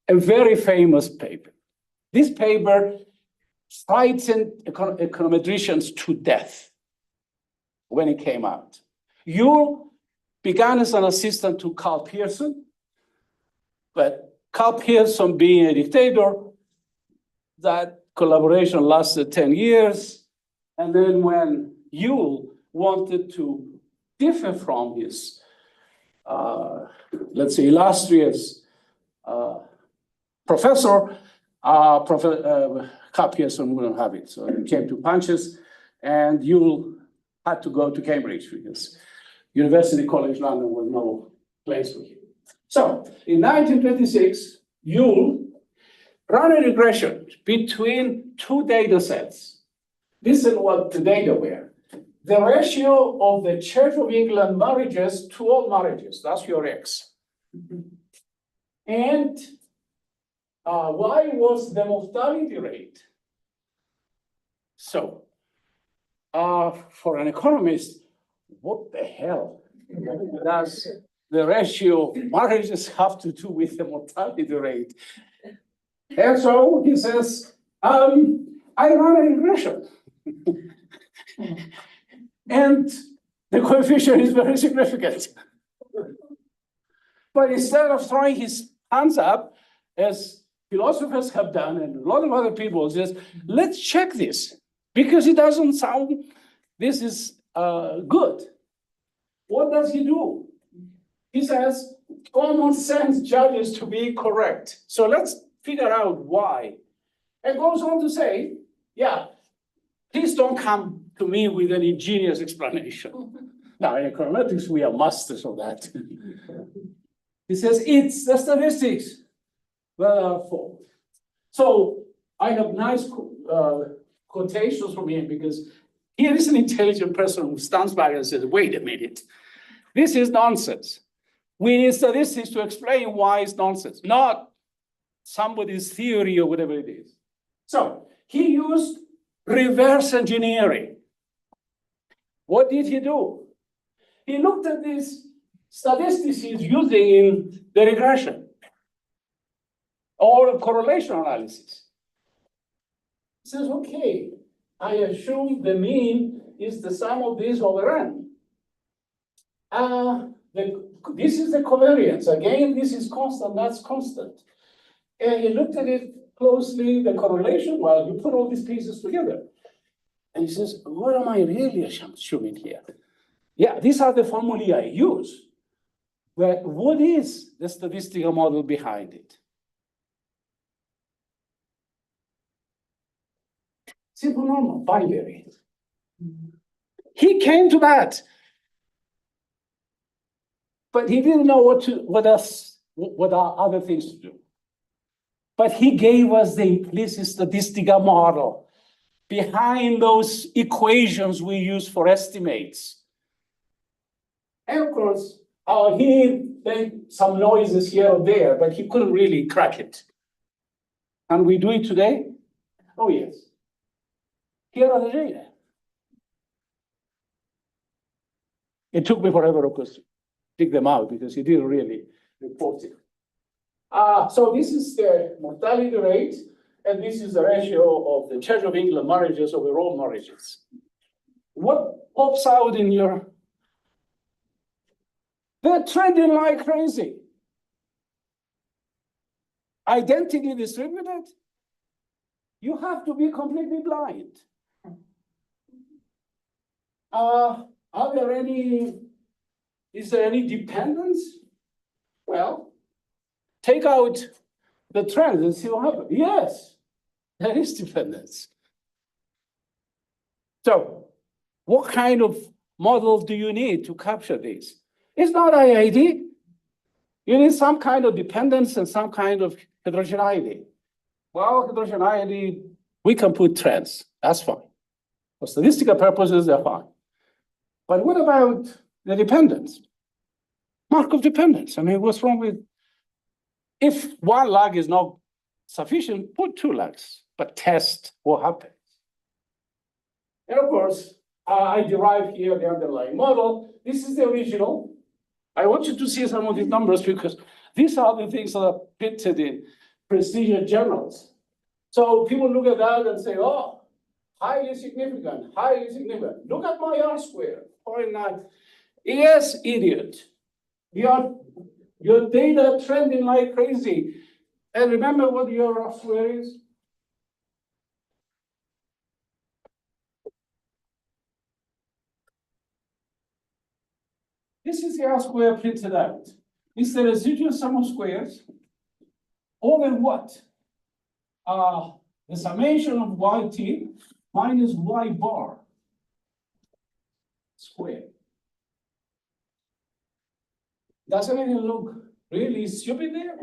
Speaker 1: a very famous paper. This paper frightened econometricians to death when it came out. You began as an assistant to Carl Pearson, but Carl Pearson being a dictator, that collaboration lasted 10 years. And then when you wanted to differ from his, let's say, illustrious professor, Carl Pearson wouldn't have it. So it came to punches, and you had to go to Cambridge because University College London was no place for you. So in 1926, you run a regression between two data sets. This is what the data were. The ratio of the Church of England marriages to all marriages, that's your X. And Y was the mortality rate. So, for an economist, what the hell does the ratio of marriages have to do with the mortality rate? And so he says, I run a regression. And the coefficient is very significant. But instead of throwing his hands up, as philosophers have done, and a lot of other people, just let's check this, because it doesn't sound, this is good. What does he do? He says, common sense judges to be correct. So let's figure out why. And goes on to say, yeah, please don't come to me with an ingenious explanation. Now, in econometrics, we are masters of that. He says, it's the statistics that are fault. So I have nice quotations from him, because here is an intelligent person who stands back and says, wait a minute, this is nonsense. We need statistics to explain why it's nonsense, not somebody's theory or whatever it is. So he used reverse engineering. What did he do? He looked at these statistics he's using in the regression or correlation analysis. He says, okay, I assume the mean is the sum of these over n. This is the covariance. Again, this is constant, that's constant. And he looked at it closely, the correlation, well, you put all these pieces together. And he says, what am I really assuming here? Yeah, these are the formulae I use. But what is the statistical model behind it? Simple normal, binary. He came to that. But he didn't know what are other things to do. But he gave us the implicit statistical model behind those equations we use for estimates. And of course, he made some noises here or there, but he couldn't really crack it. Can we do it today? Oh, yes. Here are the data. It took me forever, of course, to pick them out because he didn't really report it. So this is the mortality rate, and this is the ratio of the Church of England marriages over all marriages. What pops out in your? They're trending like crazy. Identically distributed. You have to be completely blind. Is there any dependence? Well, take out the trends and see what happens. Yes, there is dependence. So what kind of model do you need to capture this? It's not IID. You need some kind of dependence and some kind of heterogeneity. Well, heterogeneity, we can put trends. That's fine. For statistical purposes, they're fine. But what about the dependence? Markov dependence. I mean, what's wrong with, if one lag is not sufficient, put two lags, but test what happens. And of course, I derive here the underlying model. This is the original. I want you to see some of these numbers because these are the things that are printed in prestigious journals. So people look at that and say, oh, highly significant, highly significant. Look at my R square, 0.9. Yes, idiot. Your data trending like crazy. And remember what your R square is? This is the R square printed out. It's the residual sum of squares over what? The summation of yt minus y bar squared. Doesn't it look really stupid there?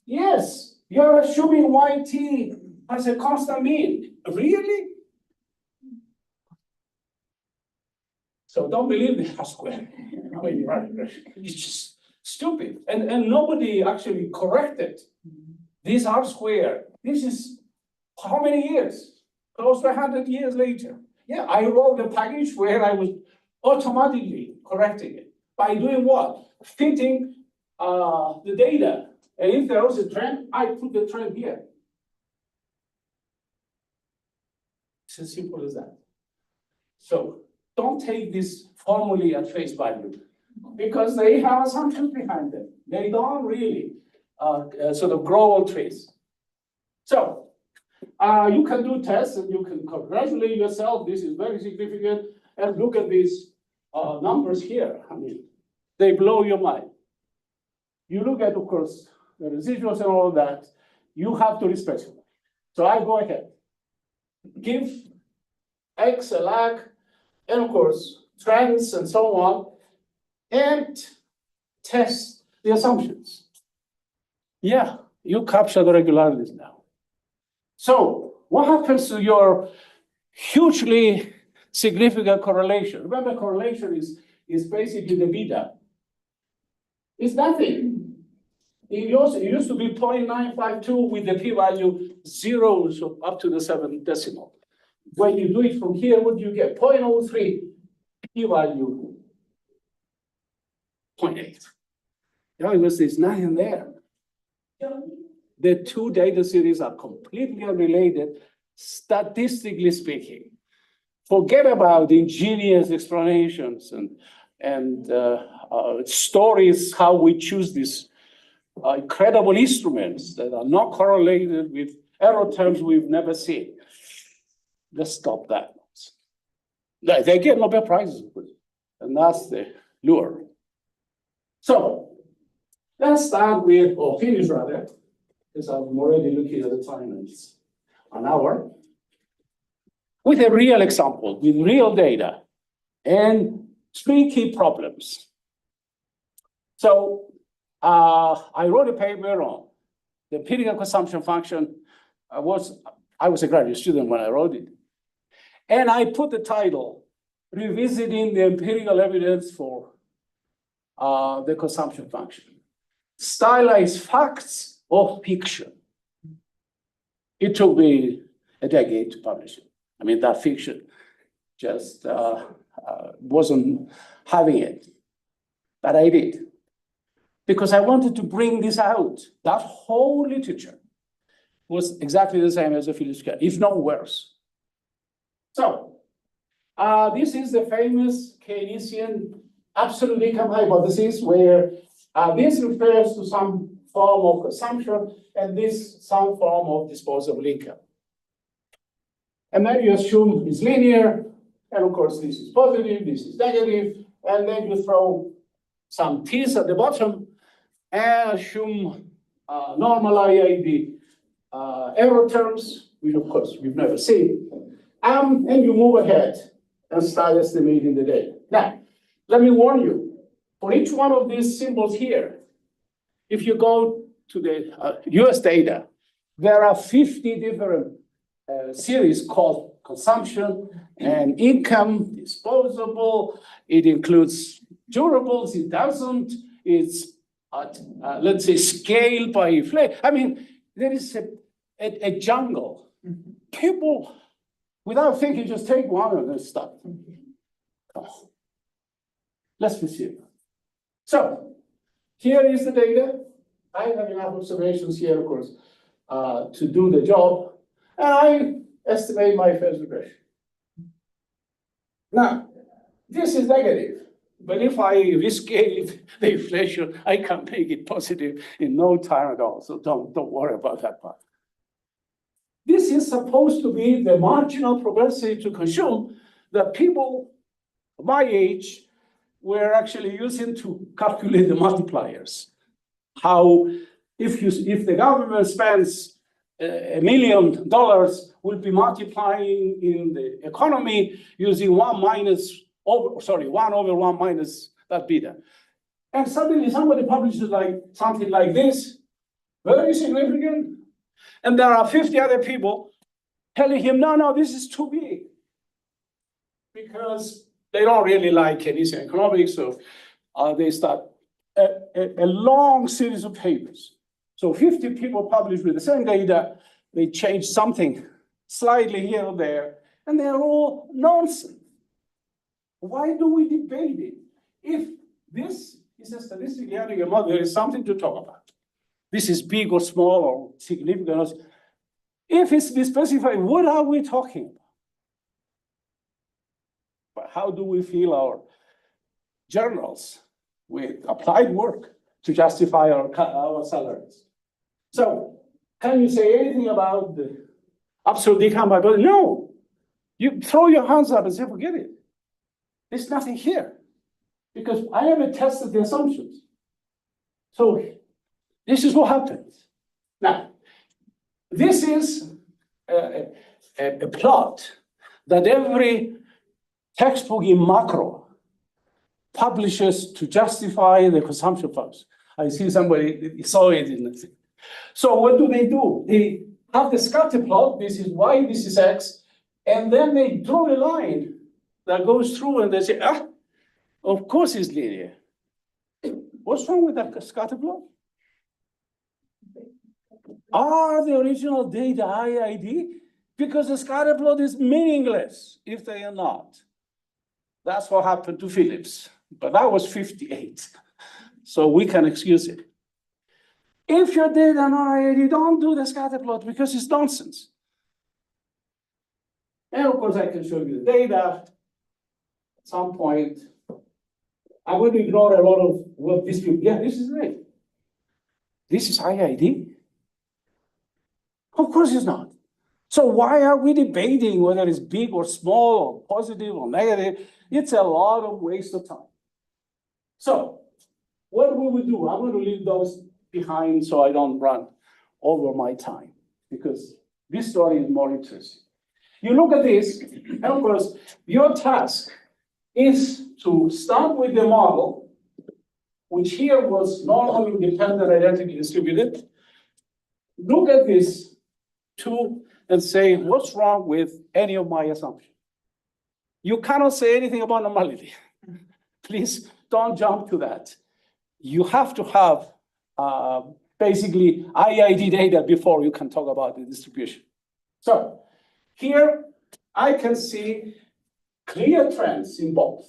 Speaker 1: Yes, you're assuming yt as a constant mean. Really? So don't believe the R square. I mean, it's just stupid. And nobody actually corrected this R square. This is how many years? Close to 100 years later. Yeah, I wrote a package where I was automatically correcting it. By doing what? Fitting the data. And if there was a trend, I put the trend here. It's as simple as that. So don't take this formulae at face value because they have assumptions behind them. They don't really sort of grow all trees. So you can do tests and you can congratulate yourself. This is very significant. And look at these numbers here. I mean, they blow your mind. You look at, of course, the residuals and all that. You have to respect it. So I go ahead. Give X a lag, and of course, trends and so on, and test the assumptions. Yeah, you capture the regularities now. So what happens to your hugely significant correlation? Remember, correlation is basically the beta. It's nothing. It used to be 0.952 with the p-value zeros up to the 7th decimal. When you do it from here, what do you get? 0.03 p-value 0.8. In other words, there's nothing there. The two data series are completely unrelated, statistically speaking. Forget about ingenious explanations and stories how we choose these incredible instruments that are not correlated with error terms we've never seen. Let's stop that. They get Nobel Prizes, and that's the lure. So let's start with, or finish rather, because I'm already looking at the time and it's an hour, with a real example, with real data, and 3 key problems. So I wrote a paper on the empirical consumption function. I was a graduate student when I wrote it. And I put the title, Revisiting the Empirical Evidence for the Consumption Function. Stylized Facts of Fiction. It took me a decade to publish it. I mean, that fiction just wasn't having it. But I did. Because I wanted to bring this out. That whole literature was exactly the same as the Phillips scale, if not worse. So, this is the famous Keynesian absolute income hypothesis, where this refers to some form of consumption and this some form of disposable income. And then you assume it's linear, and of course this is positive, this is negative, and then you throw some t's at the bottom and assume normal IID error terms, which of course we've never seen. And you move ahead and start estimating the data. Now, let me warn you, for each one of these symbols here, if you go to the US data, there are 50 different series called consumption and income, disposable. It includes durables, it doesn't. It's, let's say, scale by inflation. I mean, there is a jungle. People, without thinking, just take one and then stop. Oh. Let's proceed. So here is the data. I have enough observations here, of course, to do the job, and I estimate my phase regression. Now, this is negative, but if I rescale the inflation, I can make it positive in no time at all, so don't worry about that part. This is supposed to be the marginal propensity to consume that people my age were actually using to calculate the multipliers. How, if the government spends $1 million, will be multiplying in the economy using 1 over 1 minus that beta. And suddenly somebody publishes like something like this, very significant. And there are 50 other people telling him, no, this is too big. Because they don't really like anything economics, so they start a long series of papers. So 50 people published with the same data, they change something slightly here or there, and they're all nonsense. Why do we debate it? If this is a statistically aggregate model, there is something to talk about. This is big or small or significant. If it's specified, what are we talking about? But how do we fill our journals with applied work to justify our salaries? So, can you say anything about the absolute decline by body? No. You throw your hands up and say, forget it. There's nothing here. Because I haven't tested the assumptions. So, this is what happens. Now, this is a plot that every textbook in macro publishes to justify the consumption flows. I see somebody saw it in the thing. So what do? They have the scatter plot. This is y, this is x, and then they draw a line that goes through, and they say, of course it's linear. What's wrong with that scatter plot? Are the original data IID? Because the scatter plot is meaningless if they are not. That's what happened to Phillips, but that was 58. So we can excuse it. If your data are not IID, don't do the scatter plot because it's nonsense. And of course, I can show you the data at some point. I'm going to ignore a lot of what this people, yeah, this is it. This is IID? Of course it's not. So why are we debating whether it's big or small or positive or negative? It's a lot of waste of time. So what we will do, I'm going to leave those behind so I don't run over my time because this story is more interesting. You look at this, and of course, your task is to start with the model, which here was normally independent, identically distributed. Look at this two and say, what's wrong with any of my assumptions? You cannot say anything about normality. Please don't jump to that. You have to have basically IID data before you can talk about the distribution. So here I can see clear trends in both.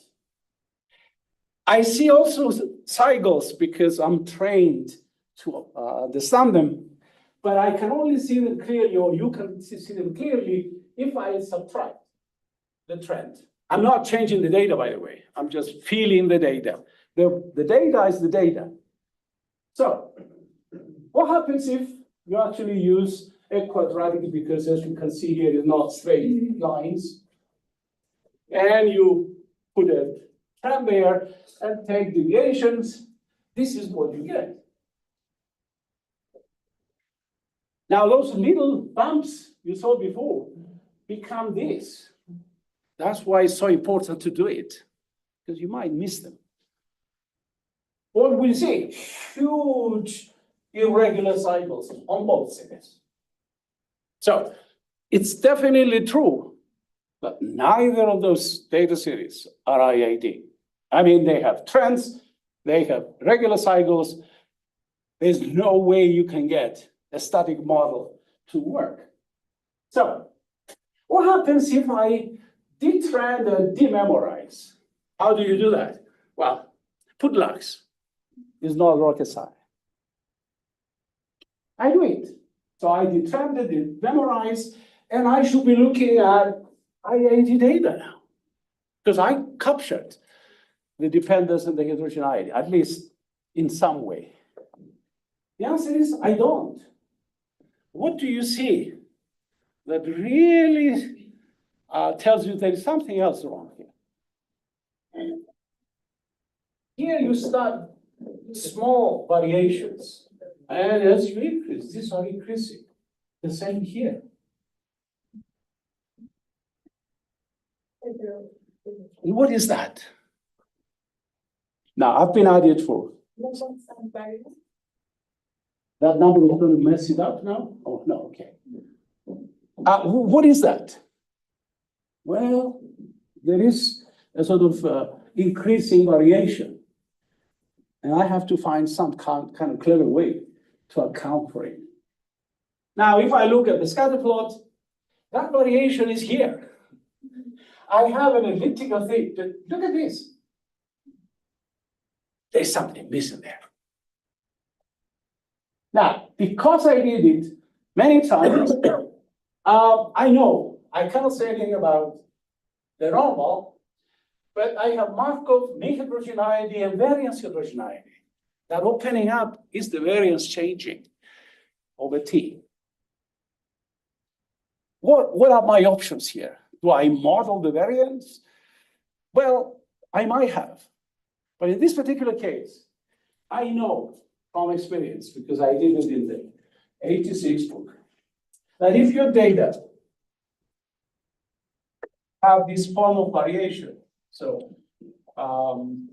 Speaker 1: I see also cycles because I'm trained to understand them, but I can only see them clearly, or you can see them clearly if I subtract the trend. I'm not changing the data, by the way. I'm just feeling the data. The data is the data. So what happens if you actually use a quadratic, because as you can see here, it's not straight lines, and you put a trend there and take deviations, this is what you get. Now those little bumps you saw before become this. That's why it's so important to do it, because you might miss them. What we see, huge irregular cycles on both sides. So it's definitely true that neither of those data series are IID. I mean, they have trends, they have regular cycles. There's no way you can get a static model to work. So what happens if I detrend and dememorize? How do you do that? Well, put lux is not rocket science. I do it. So I determined it, memorized, and I should be looking at IIEc data now. Because I captured the dependence and the heterogeneity, at least in some way. The answer is I don't. What do you see that really tells you there is something else wrong here? Here you start with small variations, and as you increase, these are increasing. The same here. And what is that? Now, I've been at it for. That number is going to mess it up now? Oh, no, okay. What is that? Well, there is a sort of increasing variation. And I have to find some kind of clever way to account for it. Now, if I look at the scatter plot, that variation is here. I have an elliptical thing. Look at this. There's something missing there. Now, because I did it many times, I know I cannot say anything about the normal, but I have Markov mean heterogeneity and variance heterogeneity. That opening up is the variance changing over T. What are my options here? Do I model the variance? Well, I might have. But in this particular case, I know from experience, because I did it in the 86 book, that if your data have this form of variation, so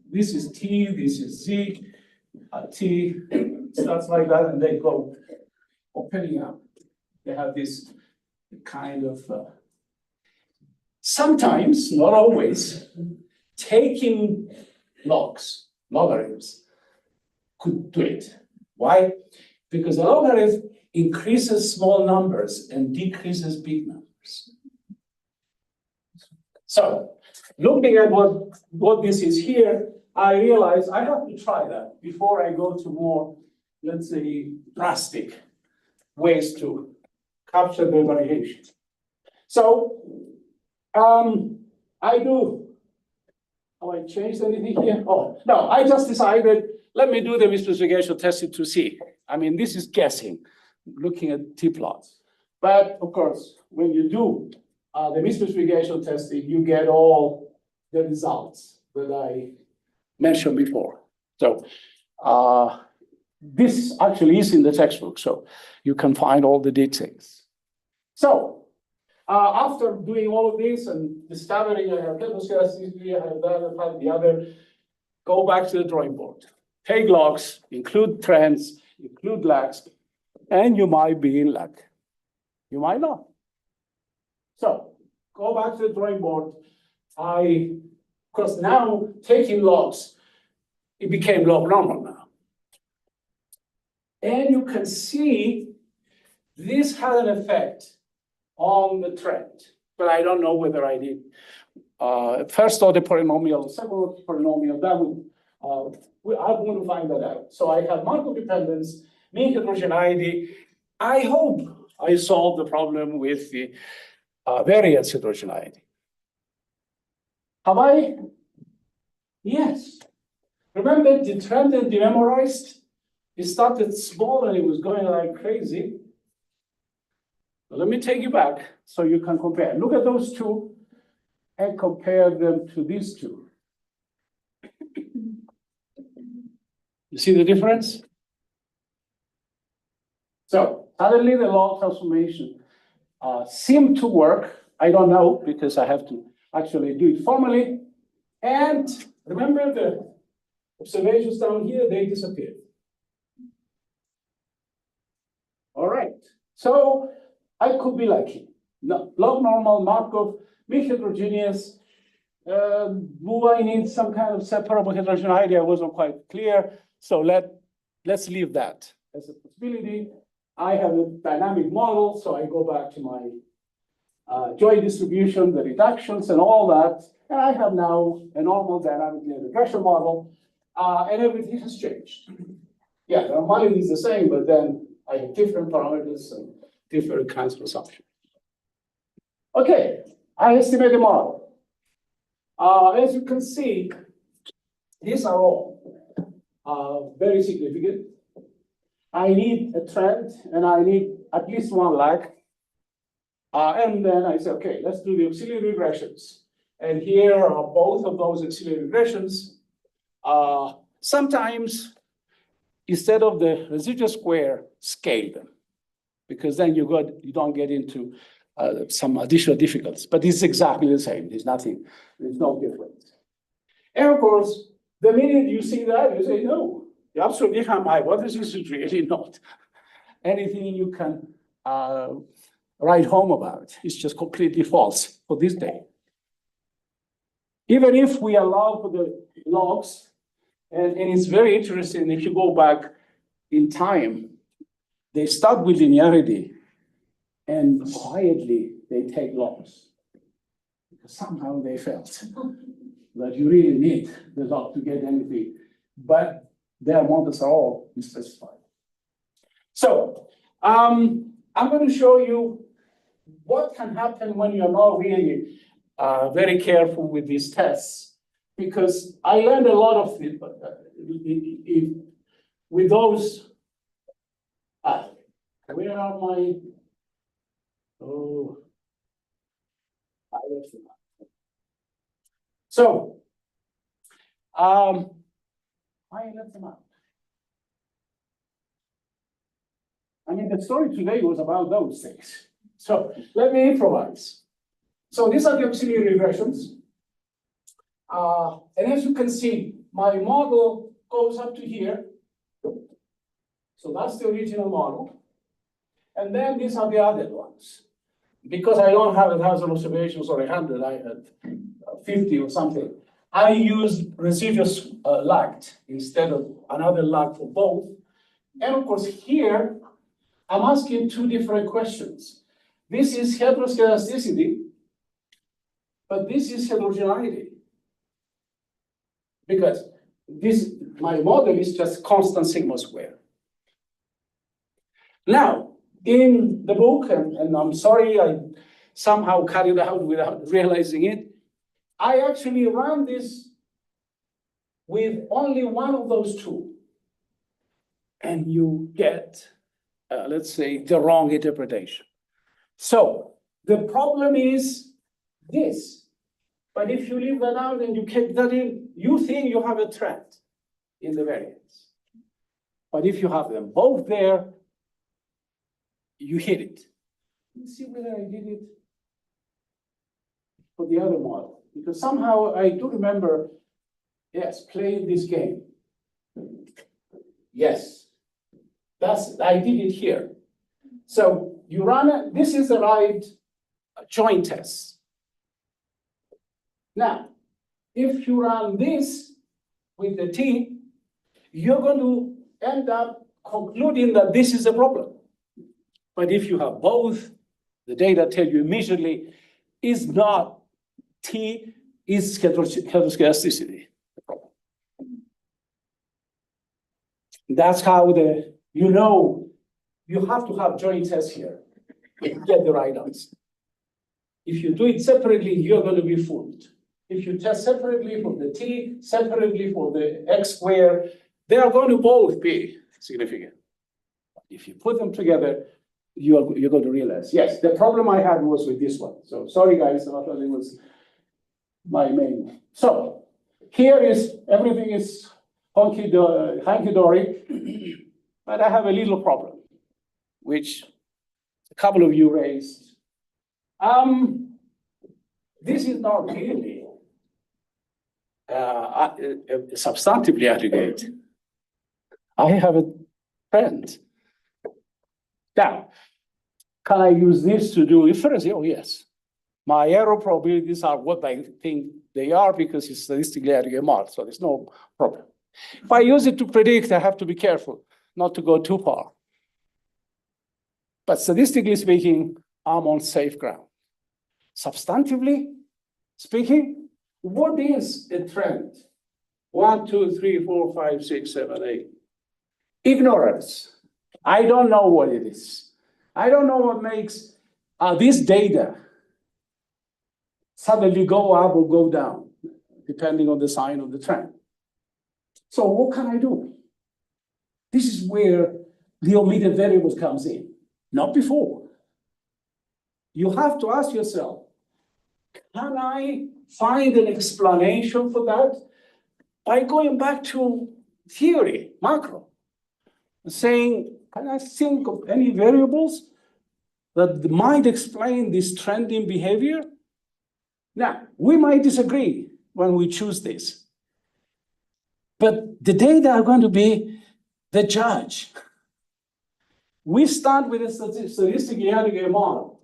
Speaker 1: this is T, this is Z, T starts like that, and they go opening up. They have this kind of, sometimes, not always, taking logarithms could do it. Why? Because a logarithm increases small numbers and decreases big numbers. So, looking at what this is here, I realize I have to try that before I go to more, let's say, drastic ways to capture the variation. So, I do. Oh, I changed anything here? Oh, no, I just decided, let me do the misspecification testing to see. I mean, this is guessing, looking at T-plots. But of course, when you do the misspecification testing, you get all the results that I mentioned before. So this actually is in the textbook, so you can find all the details. So after doing all of this and discovering I have heteroscedasticity, I have that, I have the other, go back to the drawing board. Take logs, include trends, include lags, and you might be in luck. You might not. So go back to the drawing board. Because now taking logs, it became log normal now. And you can see this had an effect on the trend, but I don't know whether I did first order polynomial, second order polynomial. That would I want to find that out. So I have Markov dependence, mean heterogeneity. I hope I solved the problem with the variance heterogeneity. Have I? Yes. Remember the trend and dememorized? It started small and it was going like crazy. Let me take you back so you can compare. Look at those two and compare them to these two. You see the difference? So suddenly the log transformation seemed to work. I don't know because I have to actually do it formally. And remember the observations down here, they disappeared. All right, so I could be lucky. No, log normal, Markov, mean heterogeneous. Do I need some kind of separable heterogeneity? I wasn't quite clear. So let's leave that as a possibility. I have a dynamic model, so I go back to my joint distribution, the reductions and all that. And I have now a normal dynamic linear regression model, and everything has changed. Yeah, the normality is the same, but then I have different parameters and different kinds of assumptions. Okay, I estimate the model. As you can see, these are all very significant. I need a trend and I need at least one lag. And then I say, okay, let's do the auxiliary regressions. And here are both of those auxiliary regressions. Sometimes, instead of the residual square, scale them, because then you don't get into some additional difficulties. But it's exactly the same. There's no difference. And of course, the minute you see that, you say, no, you absolutely have my hypothesis is really not anything you can write home about. It's just completely false for this day. Even if we allow for the logs, and it's very interesting, if you go back in time, they start with linearity, and quietly they take logs. Because somehow they felt that you really need the log to get anything, but their models are all specified. So I'm going to show you what can happen when you're not really very careful with these tests, because I learned a lot of it with those. Where are my? Oh, I left them out. So, I left them out. I mean, the story today was about those things. So let me improvise. So these are the auxiliary regressions. And as you can see, my model goes up to here. So that's the original model. And then these are the other ones. Because I don't have 1,000 observations or 100, I had 50 or something. I use residual lagged instead of another lag for both. And of course, here, I'm asking two different questions. This is heteroscedasticity, but this is heterogeneity. Because my model is just constant sigma square. Now, in the book, and I'm sorry, I somehow cut it out without realizing it, I actually ran this with only one of those two. And you get, let's say, the wrong interpretation. So the problem is this. But if you leave that out and you keep that in, you think you have a trend in the variance. But if you have them both there, you hit it. Let's see whether I did it for the other model. Because somehow I do remember, yes, playing this game. Yes, I did it here. So you run it, this is the right joint test. Now, if you run this with the T, you're going to end up concluding that this is a problem. But if you have both, the data tell you immediately is not T, is heteroscedasticity the problem. That's how you have to have joint tests here to get the right answer. If you do it separately, you're going to be fooled. If you test separately for the T, separately for the X square, they are going to both be significant. If you put them together, you're going to realize, yes, the problem I had was with this one. So sorry, guys, I thought it was my main. So here is, everything is hunky-dory, but I have a little problem, which a couple of you raised. This is not really substantively aggregate. I have a trend. Now, can I use this to do inference? Oh, yes. My error probabilities are what I think they are because it's statistically aggregate model, so there's no problem. If I use it to predict, I have to be careful not to go too far. But statistically speaking, I'm on safe ground. Substantively speaking, what is a trend? 1, 2, 3, 4, 5, 6, 7, 8. Ignorance. I don't know what it is. I don't know what makes this data suddenly go up or go down, depending on the sign of the trend. So what can I do? This is where the omitted variables comes in, not before. You have to ask yourself, can I find an explanation for that by going back to theory, macro, saying, can I think of any variables that might explain this trend in behavior? Now, we might disagree when we choose this, but the data are going to be the judge. We start with a statistically aggregate model.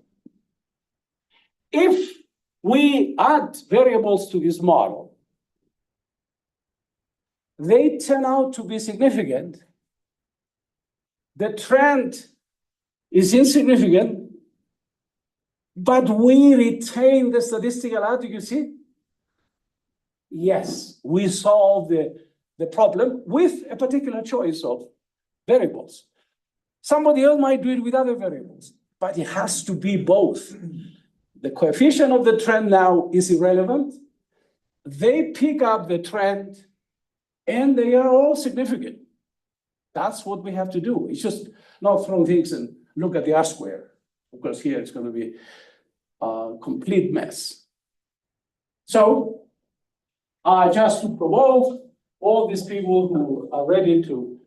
Speaker 1: If we add variables to this model, they turn out to be significant. The trend is insignificant, but we retain the statistical adequacy. Yes, we solve the problem with a particular choice of variables. Somebody else might do it with other variables, but it has to be both. The coefficient of the trend now is irrelevant. They pick up the trend and they are all significant. That's what we have to do. It's just not throw things and look at the R square, because here it's going to be a complete mess. So, just to provoke all these people who are ready to,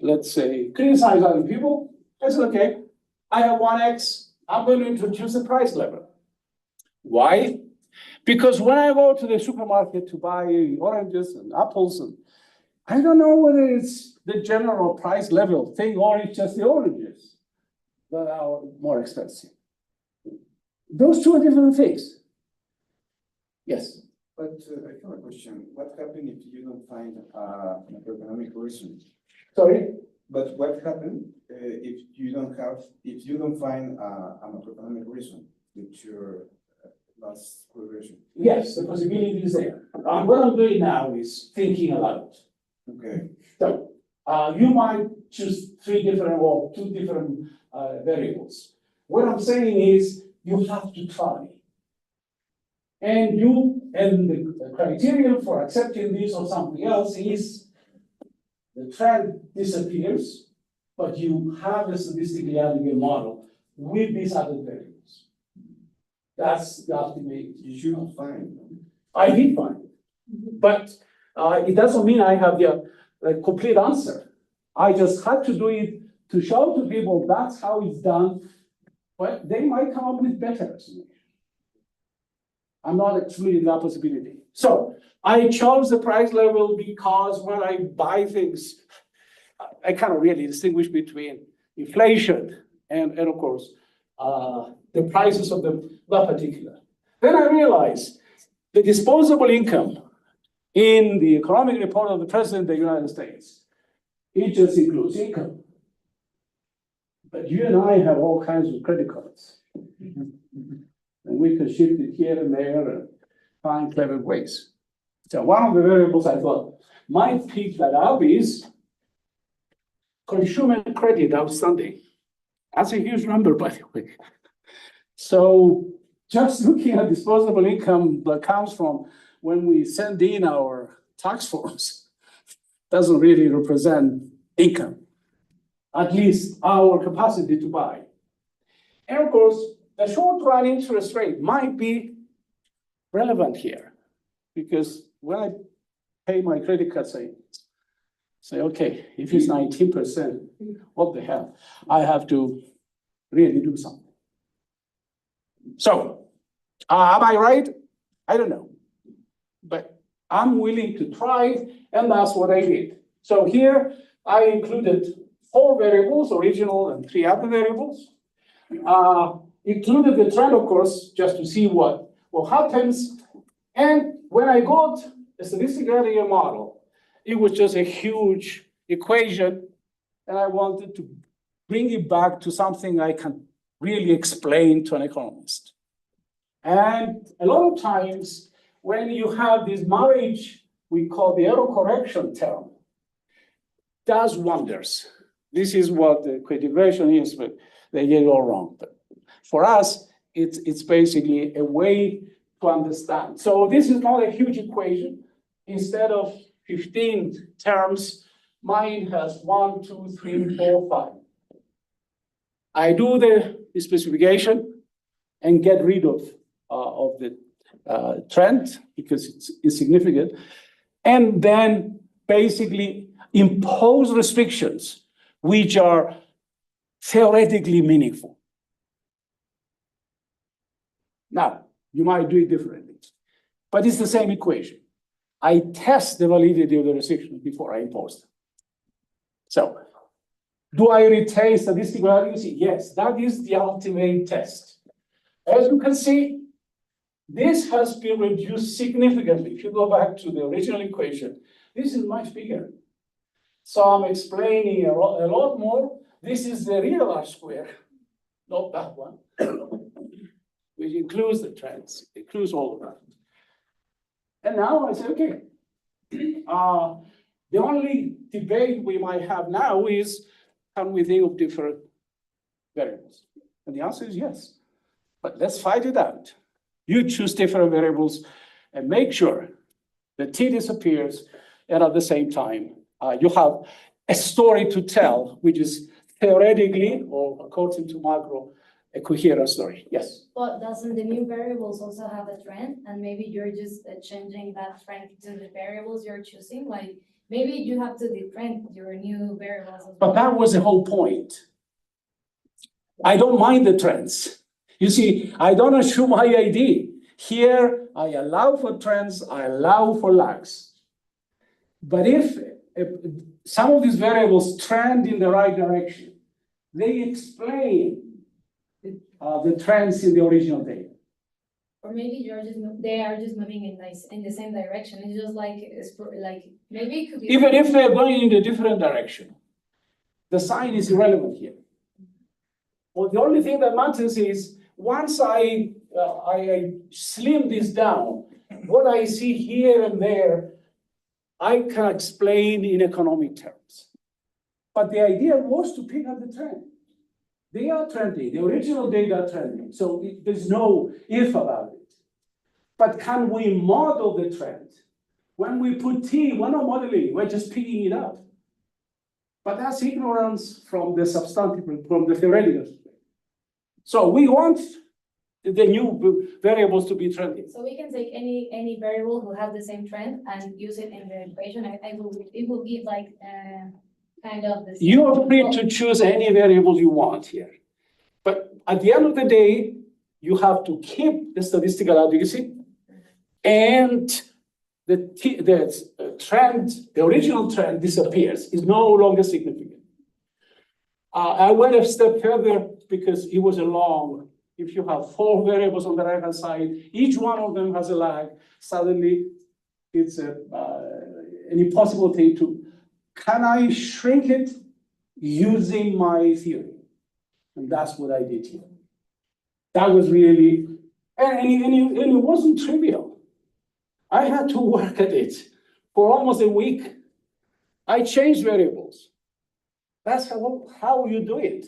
Speaker 1: let's say, criticize other people, I said, okay, I have 1x, I'm going to introduce a price level. Why? Because when I go to the supermarket to buy oranges and apples, and I don't know whether it's the general price level thing or it's just the oranges that are more expensive. Those two are different things. Yes.
Speaker 5: But I have a question. What happens if you don't find an economic reason?
Speaker 1: Sorry?
Speaker 5: But what happens if you don't find an economic reason with your last correlation?
Speaker 1: Yes, the possibility is there. What I'm doing now is thinking aloud.
Speaker 5: Okay.
Speaker 1: So you might choose two different variables. What I'm saying is you have to try. And the criterion for accepting this or something else is the trend disappears, but you have a statistically aggregate model with these other variables. That's the ultimate.
Speaker 5: You should find.
Speaker 1: I did find it, but it doesn't mean I have the complete answer. I just had to do it to show to people that's how it's done, but they might come up with better explanation. I'm not excluding that possibility. So I chose the price level because when I buy things, I cannot really distinguish between inflation and of course, the prices of that particular. Then I realized the disposable income in the economic report of the President of the United States, it just includes income. But you and I have all kinds of credit cards. And we can shift it here and there and find clever ways. So one of the variables I thought might pick that up is consumer credit outstanding. That's a huge number, by the way. So just looking at disposable income that comes from when we send in our tax forms doesn't really represent income, at least our capacity to buy. And of course, the short-run interest rate might be relevant here, because when I pay my credit card, say, okay, if it's 19%, what the hell? I have to really do something. So, am I right? I don't know, but I'm willing to try it, and that's what I did. So here, I included 4 variables, original and 3 other variables. Included the trend, of course, just to see what happens. And when I got a statistical aggregate model, it was just a huge equation, and I wanted to bring it back to something I can really explain to an economist. And a lot of times, when you have this marriage, we call the error correction term, does wonders. This is what the equative version is, but they get it all wrong. But for us, it's basically a way to understand. So this is not a huge equation. Instead of 15 terms, mine has 1, 2, 3, 4, 5. I do the specification and get rid of the trend because it's insignificant, and then basically impose restrictions which are theoretically meaningful. Now, you might do it differently, but it's the same equation. I test the validity of the restriction before I impose them. So, do I retain statistical accuracy? Yes, that is the ultimate test. As you can see, this has been reduced significantly. If you go back to the original equation, this is much bigger. So I'm explaining a lot more. This is the real R square, not that one, which includes the trends, includes all of that. And now I say, okay, the only debate we might have now is, can we think of different variables? And the answer is yes, but let's fight it out. You choose different variables and make sure the T disappears, and at the same time, you have a story to tell, which is theoretically, or according to macro, a coherent story. Yes?
Speaker 6: But doesn't the new variables also have a trend? And maybe you're just changing that trend to the variables you're choosing? Like, maybe you have to different your new variables as well.
Speaker 1: But that was the whole point. I don't mind the trends. You see, I don't assume my ID. Here, I allow for trends, I allow for lags. But if some of these variables trend in the right direction, they explain the trends in the original data.
Speaker 6: Or maybe they are just moving in the same direction. It's just like maybe it could be.
Speaker 1: Even if they're going in a different direction, the sign is irrelevant here. Well, the only thing that matters is once I slim this down, what I see here and there, I can explain in economic terms. But the idea was to pick up the trend. They are trending, the original data are trending, so there's no if about it. But can we model the trend? When we put T, we're not modeling, we're just picking it up. But that's ignorance from the substantive, from the theoretical. So we want the new variables to be trending.
Speaker 6: So we can take any variable who have the same trend and use it in the equation. It will give like kind of the.
Speaker 1: You are free to choose any variable you want here. But at the end of the day, you have to keep the statistical adequacy, and the trend, the original trend disappears, is no longer significant. I went a step further because it was a long, if you have 4 variables on the right-hand side, each one of them has a lag, suddenly it's an impossible thing to, can I shrink it using my theory? And that's what I did here. That was really, and it wasn't trivial. I had to work at it for almost a week. I changed variables. That's how you do it.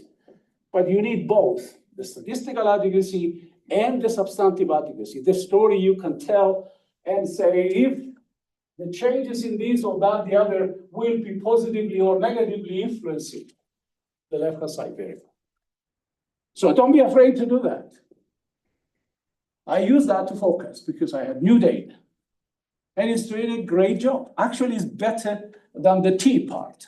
Speaker 1: But you need both the statistical adequacy and the substantive adequacy, the story you can tell and say if the changes in this or that, the other will be positively or negatively influencing the left-hand side variable. So don't be afraid to do that. I use that to focus because I have new data. And it's doing a great job. Actually, it's better than the T part.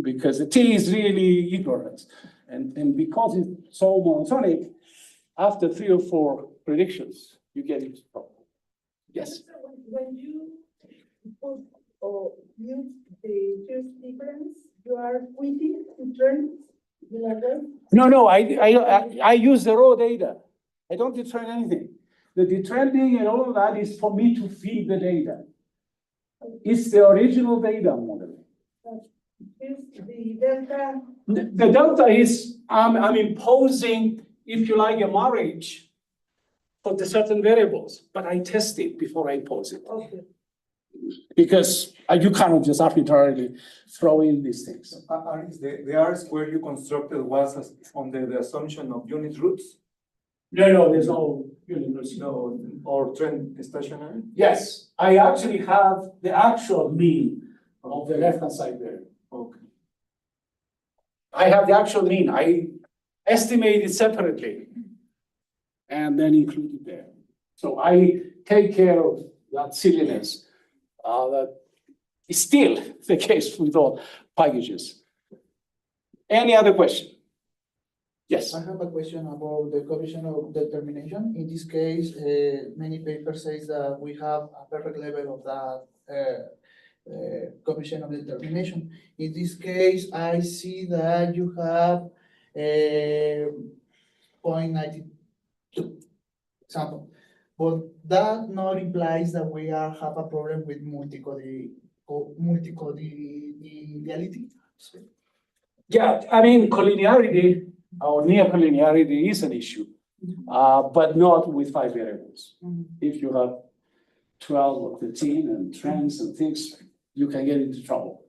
Speaker 1: Because the T is really ignorance. And because it's so monotonic, after 3 or 4 predictions, you get into trouble. Yes?
Speaker 3: When you put or use the first difference, you are quitting the trend.
Speaker 1: No, I use the raw data. I don't detrend anything. The detrending and all of that is for me to feed the data. It's the original data modeling.
Speaker 3: The delta.
Speaker 1: The delta is, I'm imposing, if you like, a marriage for the certain variables, but I test it before I impose it.
Speaker 3: Okay.
Speaker 1: Because You cannot just arbitrarily throw in these things.
Speaker 7: Aris, the R square you constructed was on the assumption of unit roots,
Speaker 1: No, there's no universal.
Speaker 7: no, or trend stationary?
Speaker 1: Yes, I actually have the actual mean of the left-hand side there.
Speaker 7: Okay.
Speaker 1: I have the actual mean. I estimate it separately and then include it there. So I take care of that silliness that is still the case with all packages. Any other question? Yes.
Speaker 8: I have a question about the coefficient of determination. In this case, many papers says that we have a perfect level of that coefficient of determination. In this case, I see that you have 0.92 example. But that not implies that we have a problem with multicodiality.
Speaker 1: Yeah, I mean, collinearity or near collinearity is an issue, but not with 5 variables. If you have 12 or 13 and trends and things, you can get into trouble.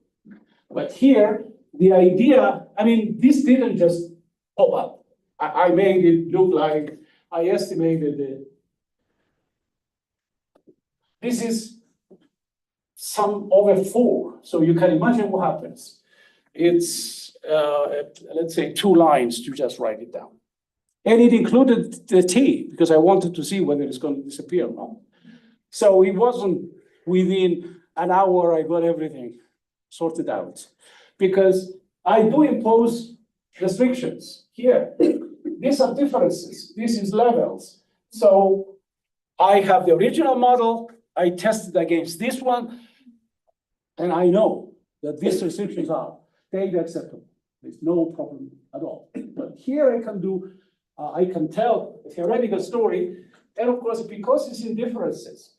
Speaker 1: But here, the idea, I mean, this didn't just pop up. I made it look like I estimated it. This is some over 4, so you can imagine what happens. It's, let's say, 2 lines to just write it down. And it included the t, because I wanted to see whether it's going to disappear or not. So it wasn't within an hour I got everything sorted out. Because I do impose restrictions here. These are differences. This is levels. So I have the original model. I tested against this one. And I know that these restrictions are data acceptable. There's no problem at all. But here I can do, I can tell a theoretical story. And of course, because it's in differences,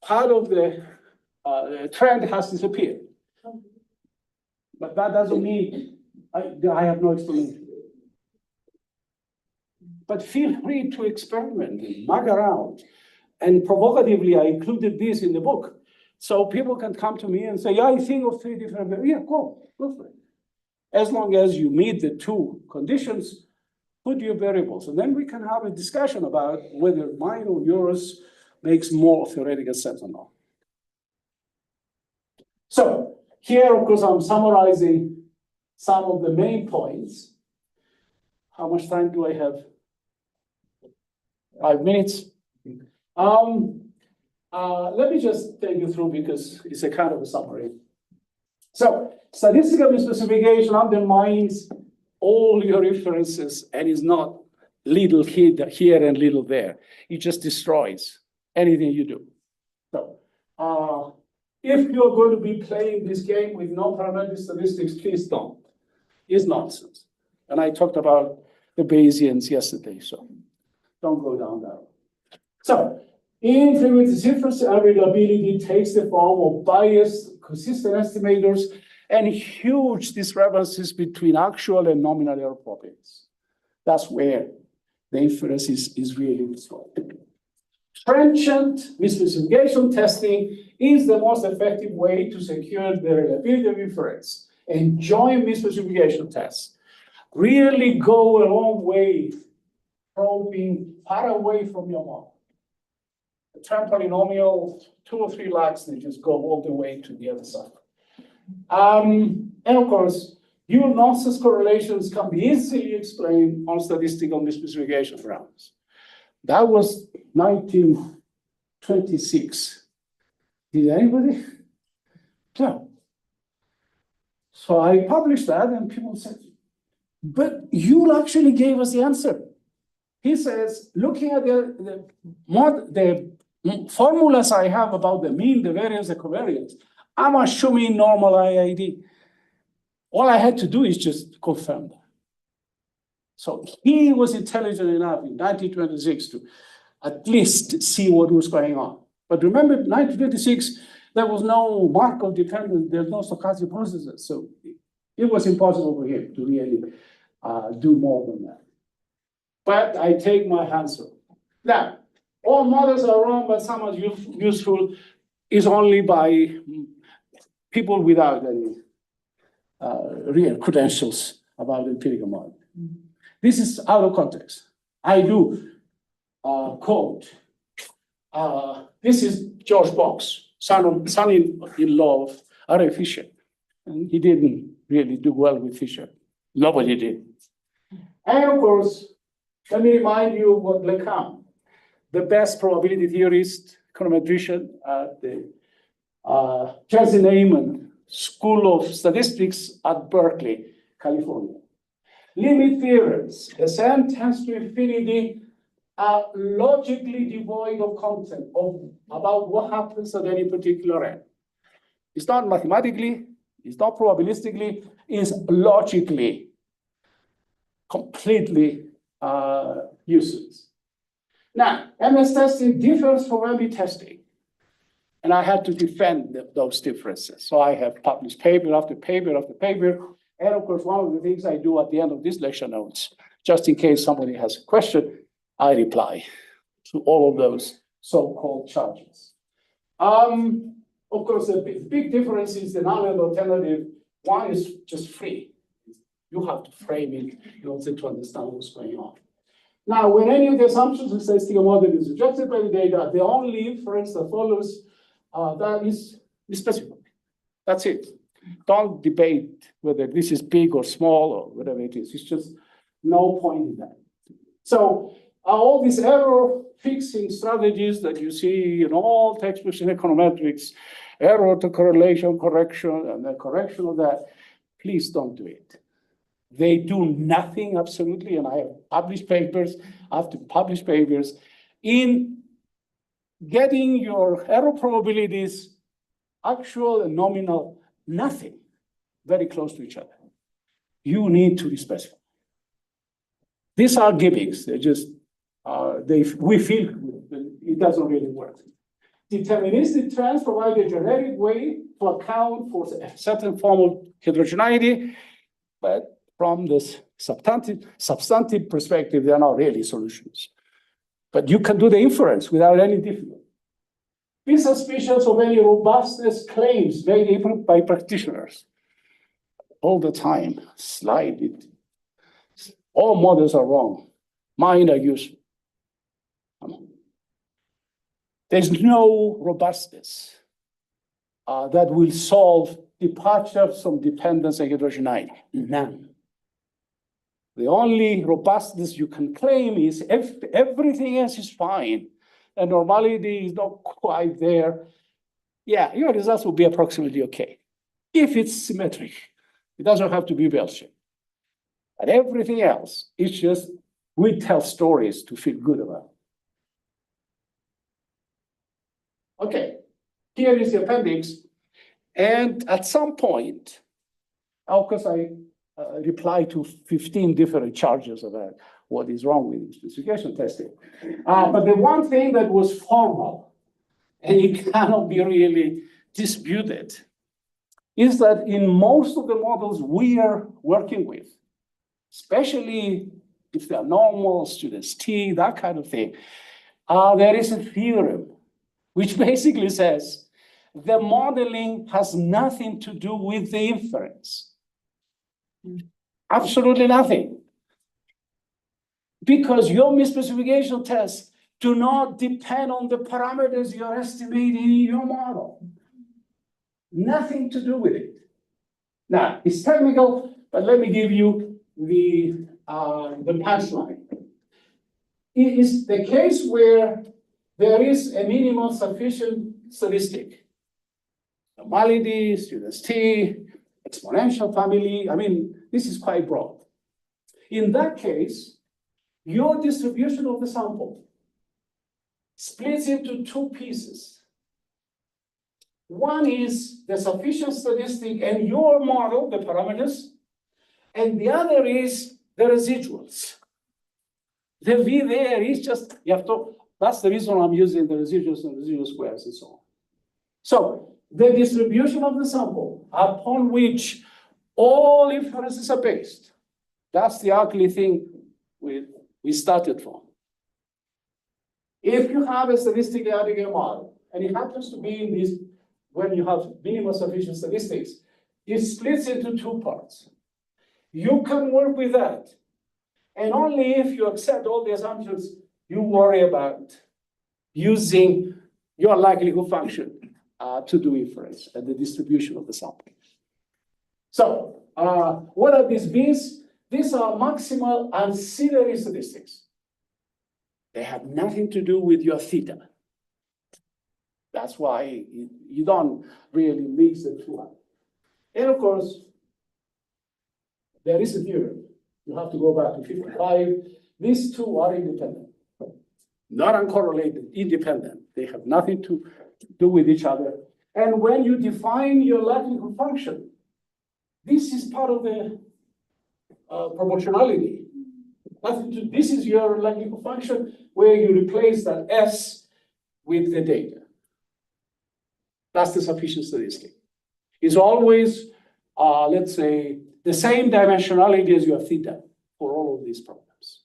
Speaker 1: part of the trend has disappeared. But that doesn't mean I have no explanation. But feel free to experiment and mug around. And provocatively, I included this in the book. So people can come to me and say, yeah, I think of 3 different, yeah, go for it. As long as you meet the 2 conditions, put your variables. And then we can have a discussion about whether mine or yours makes more theoretical sense or not. So here, of course, I'm summarizing some of the main points. How much time do I have? 5 minutes. Let me just take you through because it's a kind of a summary. So statistical misspecification undermines all your references and is not little here and little there. It just destroys anything you do. So if you're going to be playing this game with non-parametric statistics, please don't. It's nonsense. And I talked about the Bayesians yesterday, so don't go down that road. So infrequentist inference availability takes the form of biased, consistent estimators and huge discrepancies between actual and nominal error properties. That's where the inference is really destroyed. Transient misspecification testing is the most effective way to secure the reliability of inference. And joint misspecification tests really go a long way from being far away from your model. The term polynomial, 2 or 3 lags, they just go all the way to the other side. And of course, dual nonsense correlations can be easily explained on statistical misspecification grounds. That was 1926. Did anybody? No. So I published that and people said, but you actually gave us the answer. He says, looking at the formulas I have about the mean, the variance, the covariance, I'm assuming normal IID. All I had to do is just confirm that. So he was intelligent enough in 1926 to at least see what was going on. But remember, 1926, there was no Markov dependence, there's no stochastic processes. So it was impossible for him to really do more than that. But I take my hands off. Now, all models are wrong, but some are useful. is only by people without any real credentials about empirical modeling. This is out of context. I do quote. This is George Box, son-in-law of R.A. Fisher. And he didn't really do well with Fisher. Nobody did. And of course, let me remind you what Lecam, the best probability theorist, econometrician at the Chelsea Neyman School of Statistics at Berkeley, California. Limit theorems, Sn tends to infinity, are logically devoid of content about what happens at any particular end. It's not mathematically, it's not probabilistically, it's logically completely useless. Now, MS testing differs from MB testing, and I had to defend those differences. So I have published paper after paper after paper, and of course, one of the things I do at the end of this lecture notes, just in case somebody has a question, I reply to all of those so-called charges. Of course, the big difference is the null alternative. One is just free. You have to frame it in order to understand what's going on. Now, when any of the assumptions of statistical model is rejected by the data, the only inference that follows that is specific. That's it. Don't debate whether this is big or small or whatever it is. It's just no point in that. So all these error fixing strategies that you see in all textbooks in econometrics, error to correlation correction and the correction of that, please don't do it. They do nothing absolutely, and I have published papers after published papers in getting your error probabilities, actual and nominal, nothing, very close to each other. You need to be specific. These are gimmicks. They're just, we feel it doesn't really work. Deterministic trends provide a generic way to account for a certain form of heterogeneity, but from this substantive perspective, they're not really solutions. But you can do the inference without any difficulty. Be suspicious of any robustness claims made even by practitioners. All the time, slide it. All models are wrong. Mine are useful. There's no robustness that will solve departures from dependence and heterogeneity. None. The only robustness you can claim is if everything else is fine and normality is not quite there, yeah, your results will be approximately okay. If it's symmetric, it doesn't have to be bell-shaped. But everything else, it's just we tell stories to feel good about. Okay, here is the appendix. And at some point, of course, I reply to 15 different charges about what is wrong with specification testing. But the one thing that was formal, and it cannot be really disputed, is that in most of the models we are working with, especially if they are normal, students T, that kind of thing, there is a theorem which basically says the modeling has nothing to do with the inference. Absolutely nothing. Because your misspecification tests do not depend on the parameters you're estimating in your model. Nothing to do with it. Now, it's technical, but let me give you the punchline. It is the case where there is a minimal sufficient statistic. Normality, students T, exponential family. I mean, this is quite broad. In that case, your distribution of the sample splits into two pieces. One is the sufficient statistic and your model, the parameters, and the other is the residuals. The V there is just, you have to, that's the reason I'm using the residuals and residual squares and so on. So the distribution of the sample upon which all inferences are based, that's the ugly thing we started from. If you have a statistically adequate model and it happens to be in this, when you have minimal sufficient statistics, it splits into two parts. You can work with that, and only if you accept all the assumptions, you worry about using your likelihood function to do inference and the distribution of the sample. So, what are these B's? These are maximal ancillary statistics. They have nothing to do with your theta. That's why you don't really mix the two up. And of course, there is a theorem. You have to go back to 55. These two are independent, not uncorrelated, independent. They have nothing to do with each other. And when you define your likelihood function, this is part of the proportionality. This is your likelihood function where you replace that S with the data. That's the sufficient statistic. It's always, let's say, the same dimensionality as your theta for all of these problems.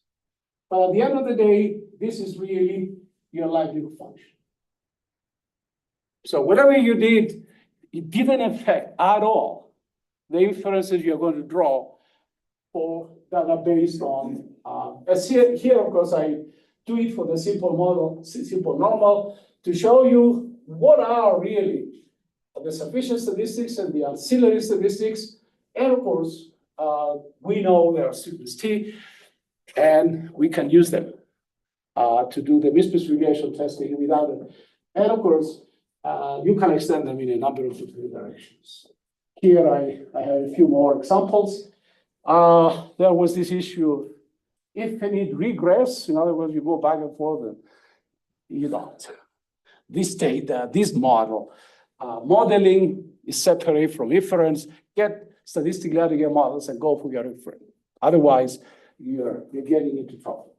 Speaker 1: But at the end of the day, this is really your likelihood function. So whatever you did, it didn't affect at all the inferences you're going to draw for that are based on, as here, of course, I do it for the simple model, simple normal, to show you what are really the sufficient statistics and the ancillary statistics. And of course, we know there are sequence T, and we can use them to do the misspecification testing without it. And of course, you can extend them in a number of different directions. Here, I have a few more examples. There was this issue of infinite regress. In other words, you go back and forth and you don't. This data, this model, modeling is separate from inference. Get statistically aggregate models and go for your inference. Otherwise, you're getting into trouble.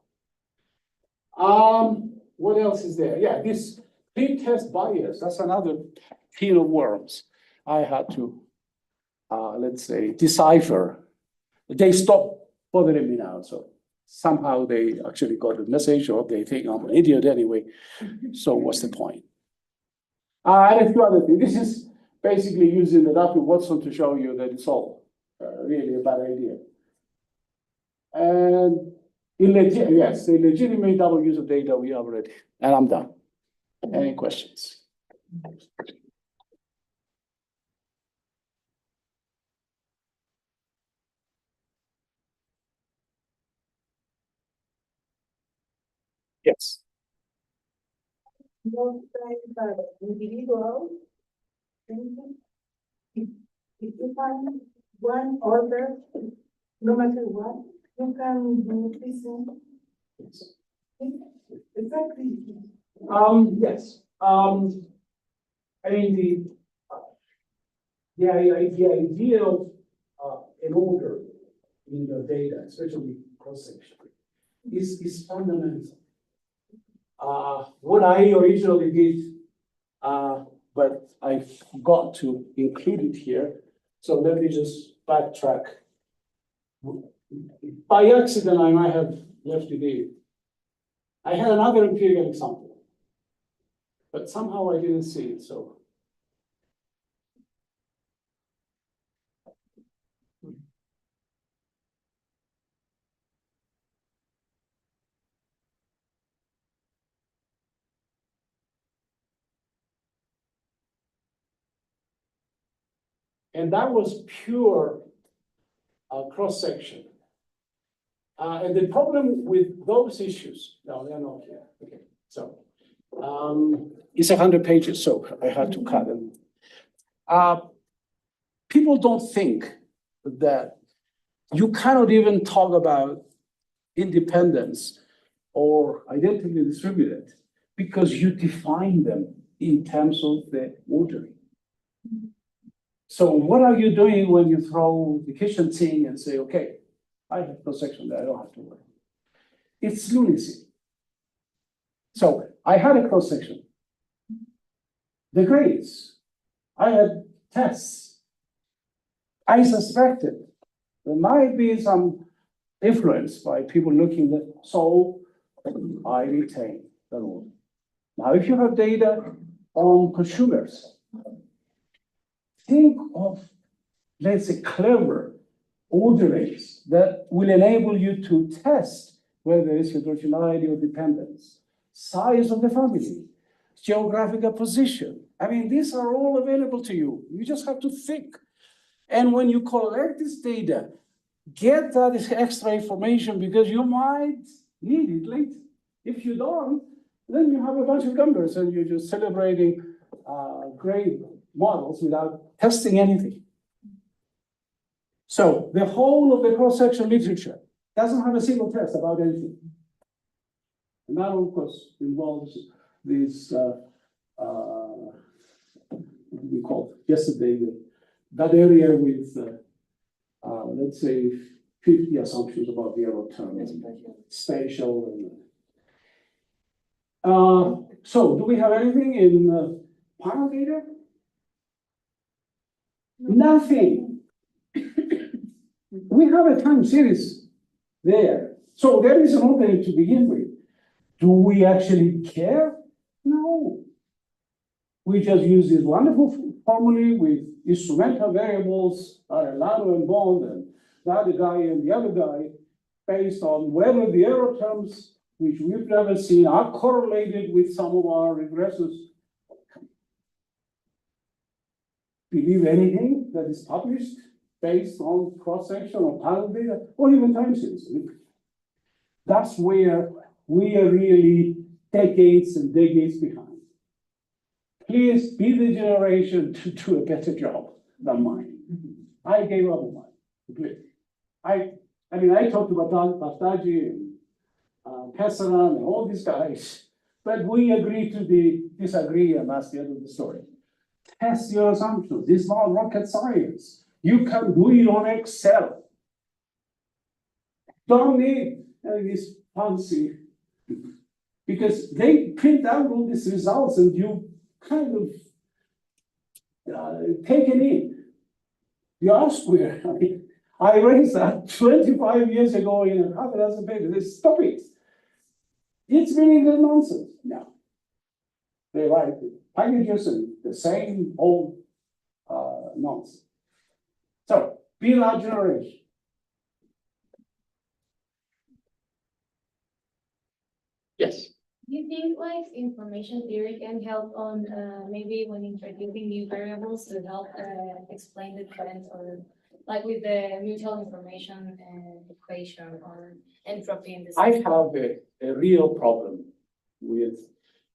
Speaker 1: What else is there? Yeah, this pre-test bias, that's another tin of worms. I had to, let's say, decipher. They stopped bothering me now, so somehow they actually got the message, or they think I'm an idiot anyway. So what's the point? And a few other things. This is basically using the data Watson to show you that it's all really a bad idea. And yes, the legitimate double use of data we have already, and I'm done. Any questions? Yes.
Speaker 3: Most times are individual. If you find one order, no matter what, you can do this. Exactly.
Speaker 1: Yes. I mean, the idea of an order in your data, especially cross-section, is fundamental. What I originally did, but I forgot to include it here. So let me just backtrack. By accident, I might have left it in. I had another empirical example, but somehow I didn't see it, so. And that was pure cross-section. And the problem with those issues, no, they're not here. Okay, so it's 100 pages, so I had to cut them. People don't think that you cannot even talk about independence or identically distributed because you define them in terms of the ordering. So what are you doing when you throw the kitchen sink and say, okay, I have cross-section there, I don't have to worry. It's lunacy. So I had a cross-section. The grades, I had tests. I suspected there might be some influence by people looking at, so I retain the rule. Now, if you have data on consumers. Think of, let's say, clever ordinance that will enable you to test whether there is heterogeneity or dependence, size of the family, geographical position. I mean, these are all available to you. You just have to think. And when you collect this data, get that extra information because you might need it later. If you don't, then you have a bunch of numbers and you're just celebrating great models without testing anything. So the whole of the cross-section literature doesn't have a single test about anything. And that, of course, involves this, what do we call it? Yesterday, that area with, let's say, 50 assumptions about the error term, spatial. So do we have anything in panel data? Nothing. We have a time series there. So there is an opening to begin with. Do we actually care? No. We just use this wonderful formula with instrumental variables, Arellano and Bond, and the other guy and the other guy, based on whether the error terms, which we've never seen, are correlated with some of our regressors. Believe anything that is published based on cross-section or panel data, or even time series. That's where we are really decades and decades behind. Please be the generation to do a better job than mine. I gave up on mine completely. I mean, I talked about Bastaji and Pessaran and all these guys, but we agreed to disagree, and that's the end of the story. Test your assumptions. This is not rocket science. You can do it on Excel. Don't need this fancy, because they print out all these results and you kind of take it in. The R-square, I mean, I raised that 25 years ago in a half a dozen papers. They stop it. It's meaningless nonsense. No. They write packages and the same old nonsense. So, be that generation. Yes.
Speaker 6: Do you think like information theory can help on maybe when introducing new variables to help explain the trends, or like with the mutual information equation or entropy in the
Speaker 1: I
Speaker 6: system?
Speaker 1: have a real problem with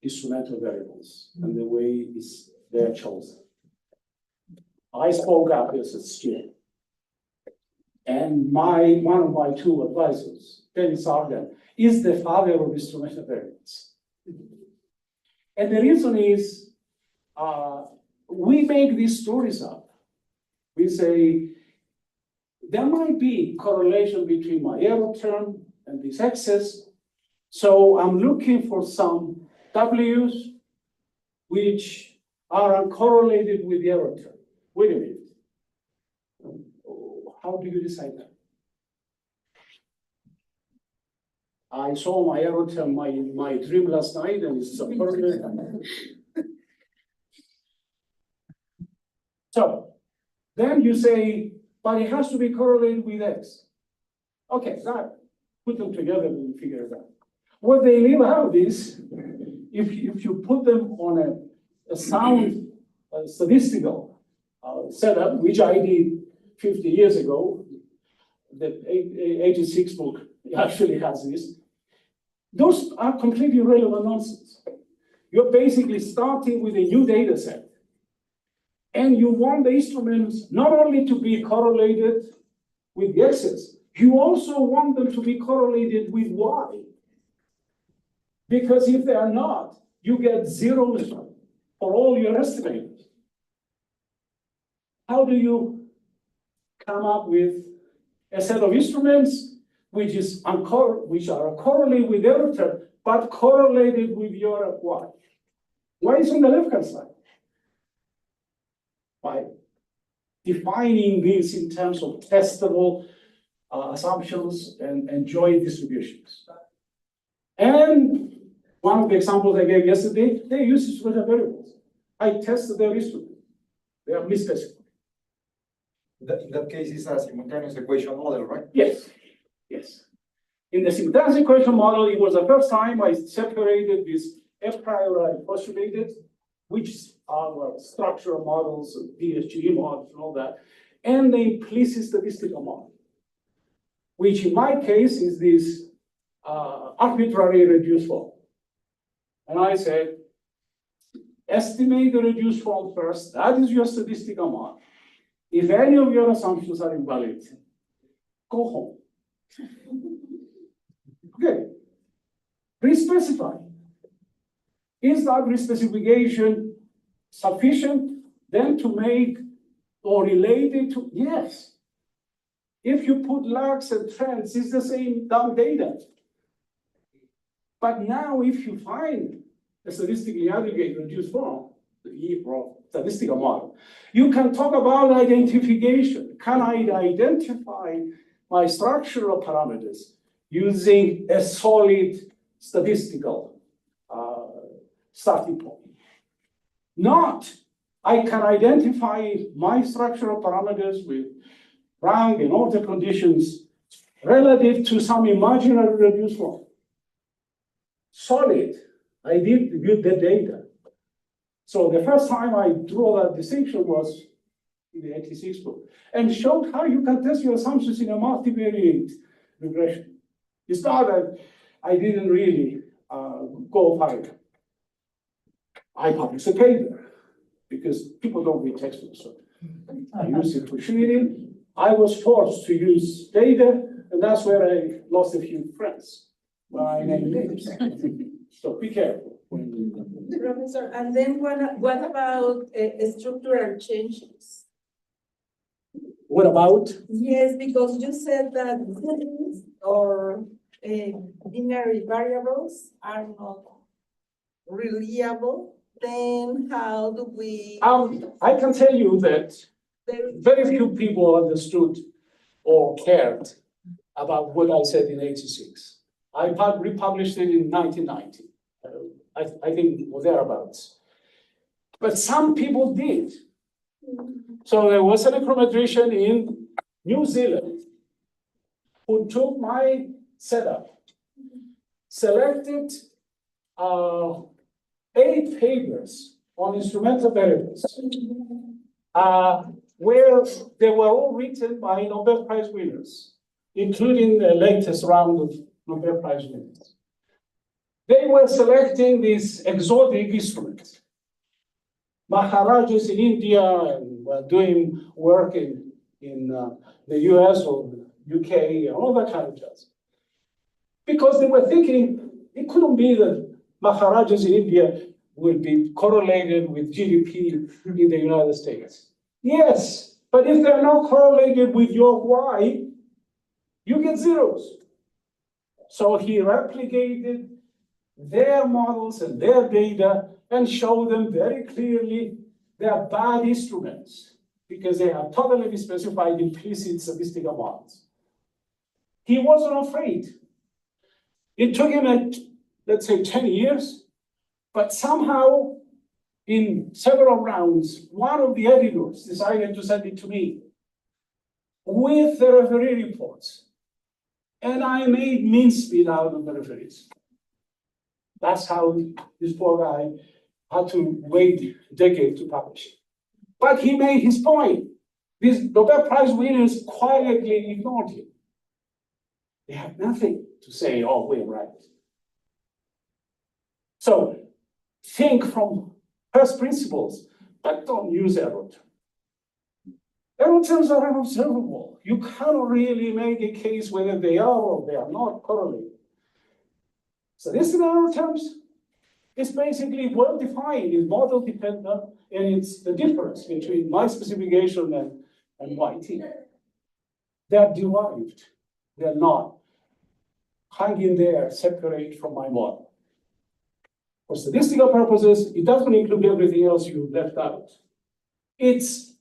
Speaker 1: instrumental variables and the way they're chosen. I spoke out as a student. And one of my two advisors, Dennis Arden, is the father of instrumental variables. And the reason is, we make these stories up. We say, there might be correlation between my error term and this excess. So I'm looking for some W's which are uncorrelated with the error term. Wait a minute. How do you decide that? I saw my error term, my dream last night, and it's uncorrelated. So then you say, but it has to be correlated with X. Okay, that, put them together and figure it out. What they leave out is, if you put them on a sound statistical setup, which I did 50 years ago, the 86 book actually has this, those are completely irrelevant nonsense. You're basically starting with a new data set. And you want the instruments not only to be correlated with the X's, you also want them to be correlated with Y. Because if they are not, you get zeros for all your estimators. How do you come up with a set of instruments which are correlated with error term, but correlated with your Y? Y is on the left-hand side. By defining this in terms of testable assumptions and joint distributions. And one of the examples I gave yesterday, they use instrumental variables. I test their instrument. They are misspecified.
Speaker 7: In that case, it's a simultaneous equation model, right?
Speaker 1: Yes, yes. In the simultaneous equation model, it was the first time I separated this a priori postulated, which are our structural models, PSG models, and all that, and the implicit statistical model, which in my case is this arbitrary reduced form. And I said, estimate the reduced form first. That is your statistical model. If any of your assumptions are invalid, go home. Okay. Pre-specify. Is that re-specification sufficient then to make or related to? Yes. If you put lags and trends, it's the same dumb data. But now if you find a statistically aggregate reduced form, the statistical model, you can talk about identification. Can I identify my structural parameters using a solid statistical starting point? Not, I can identify my structural parameters with rank and order conditions relative to some imaginary reduced form. Solid, I did with the data. So the first time I drew that distinction was in the 86 book, and showed how you can test your assumptions in a multivariate regression. It's not that I didn't really go higher. I published a paper because people don't read textbooks. So I used it for shooting. I was forced to use data, and that's where I lost a few friends. Well, I named names. So be careful.
Speaker 3: Professor, and then what about structural changes?
Speaker 1: What about?
Speaker 3: Yes, because you said that goodies or binary variables are not reliable. Then how do we?
Speaker 1: I can tell you that very few people understood or cared about what I said in 86. I republished it in 1990. I think it was thereabouts. But some people did. So there was an econometrician in New Zealand who took my setup, selected 8 papers on instrumental variables, where they were all written by Nobel Prize winners, including the latest round of Nobel Prize winners. They were selecting these exotic instruments. Maharajas in India and were doing work in the US or UK and all that kind of jazz. Because they were thinking it couldn't be that Maharajas in India will be correlated with GDP in the United States. Yes, but if they're not correlated with your Y, you get zeros. So he replicated their models and their data and showed them very clearly they are bad instruments because they have totally specified implicit statistical models. He wasn't afraid. It took him, let's say, 10 years, but somehow in several rounds, one of the editors decided to send it to me with the referee reports. And I made mincemeat out of the referees. That's how this poor guy had to wait a decade to publish it. But he made his point. These Nobel Prize winners quietly ignored him. They have nothing to say, oh, we're right. So think from first principles, but don't use error terms. Error terms are unobservable. You cannot really make a case whether they are or they are not correlated. Statistical error terms is basically well defined, it's model dependent, and it's the difference between my specification and YT. They're derived, they're not hanging there separate from my model. For statistical purposes, it doesn't include everything else you left out. Is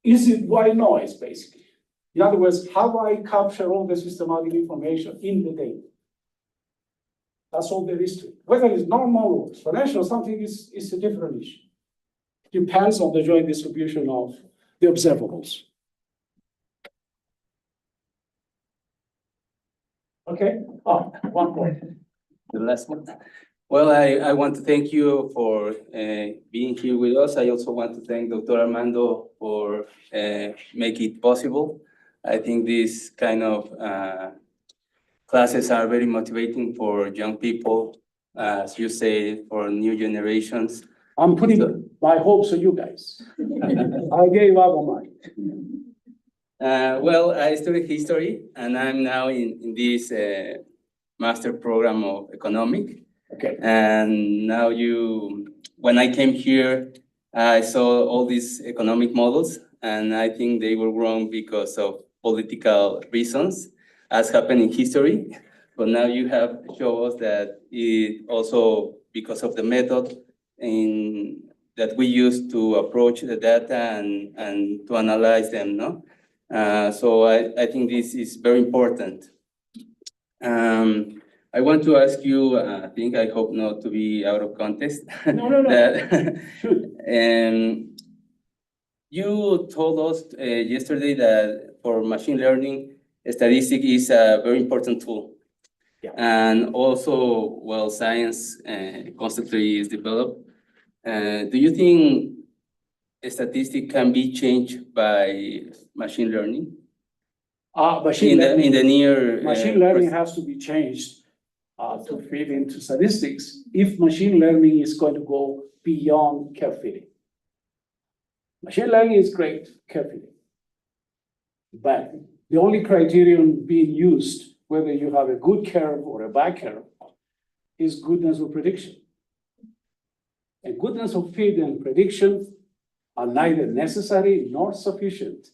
Speaker 1: it white noise, basically? In other words, have I captured all the systematic information in the data? That's all there is to it. Whether it's normal or exponential or something is a different issue. Depends on the joint distribution of the observables. Okay, one point.
Speaker 9: The last one. Well, I want to thank you for being here with us. I also want to thank Dr. Armando for making it possible. I think these kind of classes are very motivating for young people, as you say, for new generations.
Speaker 1: I'm putting my hopes on you guys. I gave up on mine.
Speaker 9: Well, I studied history, and I'm now in this master program of economics.
Speaker 1: Okay.
Speaker 9: And now when I came here, I saw all these economic models, and I think they were wrong because of political reasons, as happened in history. But now you have shown us that it also because of the method that we use to approach the data and to analyze them, no? So I think this is very important. I want to ask you, I hope not to be out of context.
Speaker 1: No.
Speaker 9: You told us yesterday that for machine learning, statistics is a very important tool.
Speaker 1: Yeah.
Speaker 9: And also, well, science constantly is developed. Do you think statistics can be changed by machine learning?
Speaker 1: Machine learning,
Speaker 9: in the near
Speaker 1: machine learning has to be changed to fit into statistics if machine learning is going to go beyond curve fitting. Machine learning is great, curve fitting. But the only criterion being used, whether you have a good curve or a bad curve, is goodness of prediction. And goodness of fit and prediction are neither necessary nor sufficient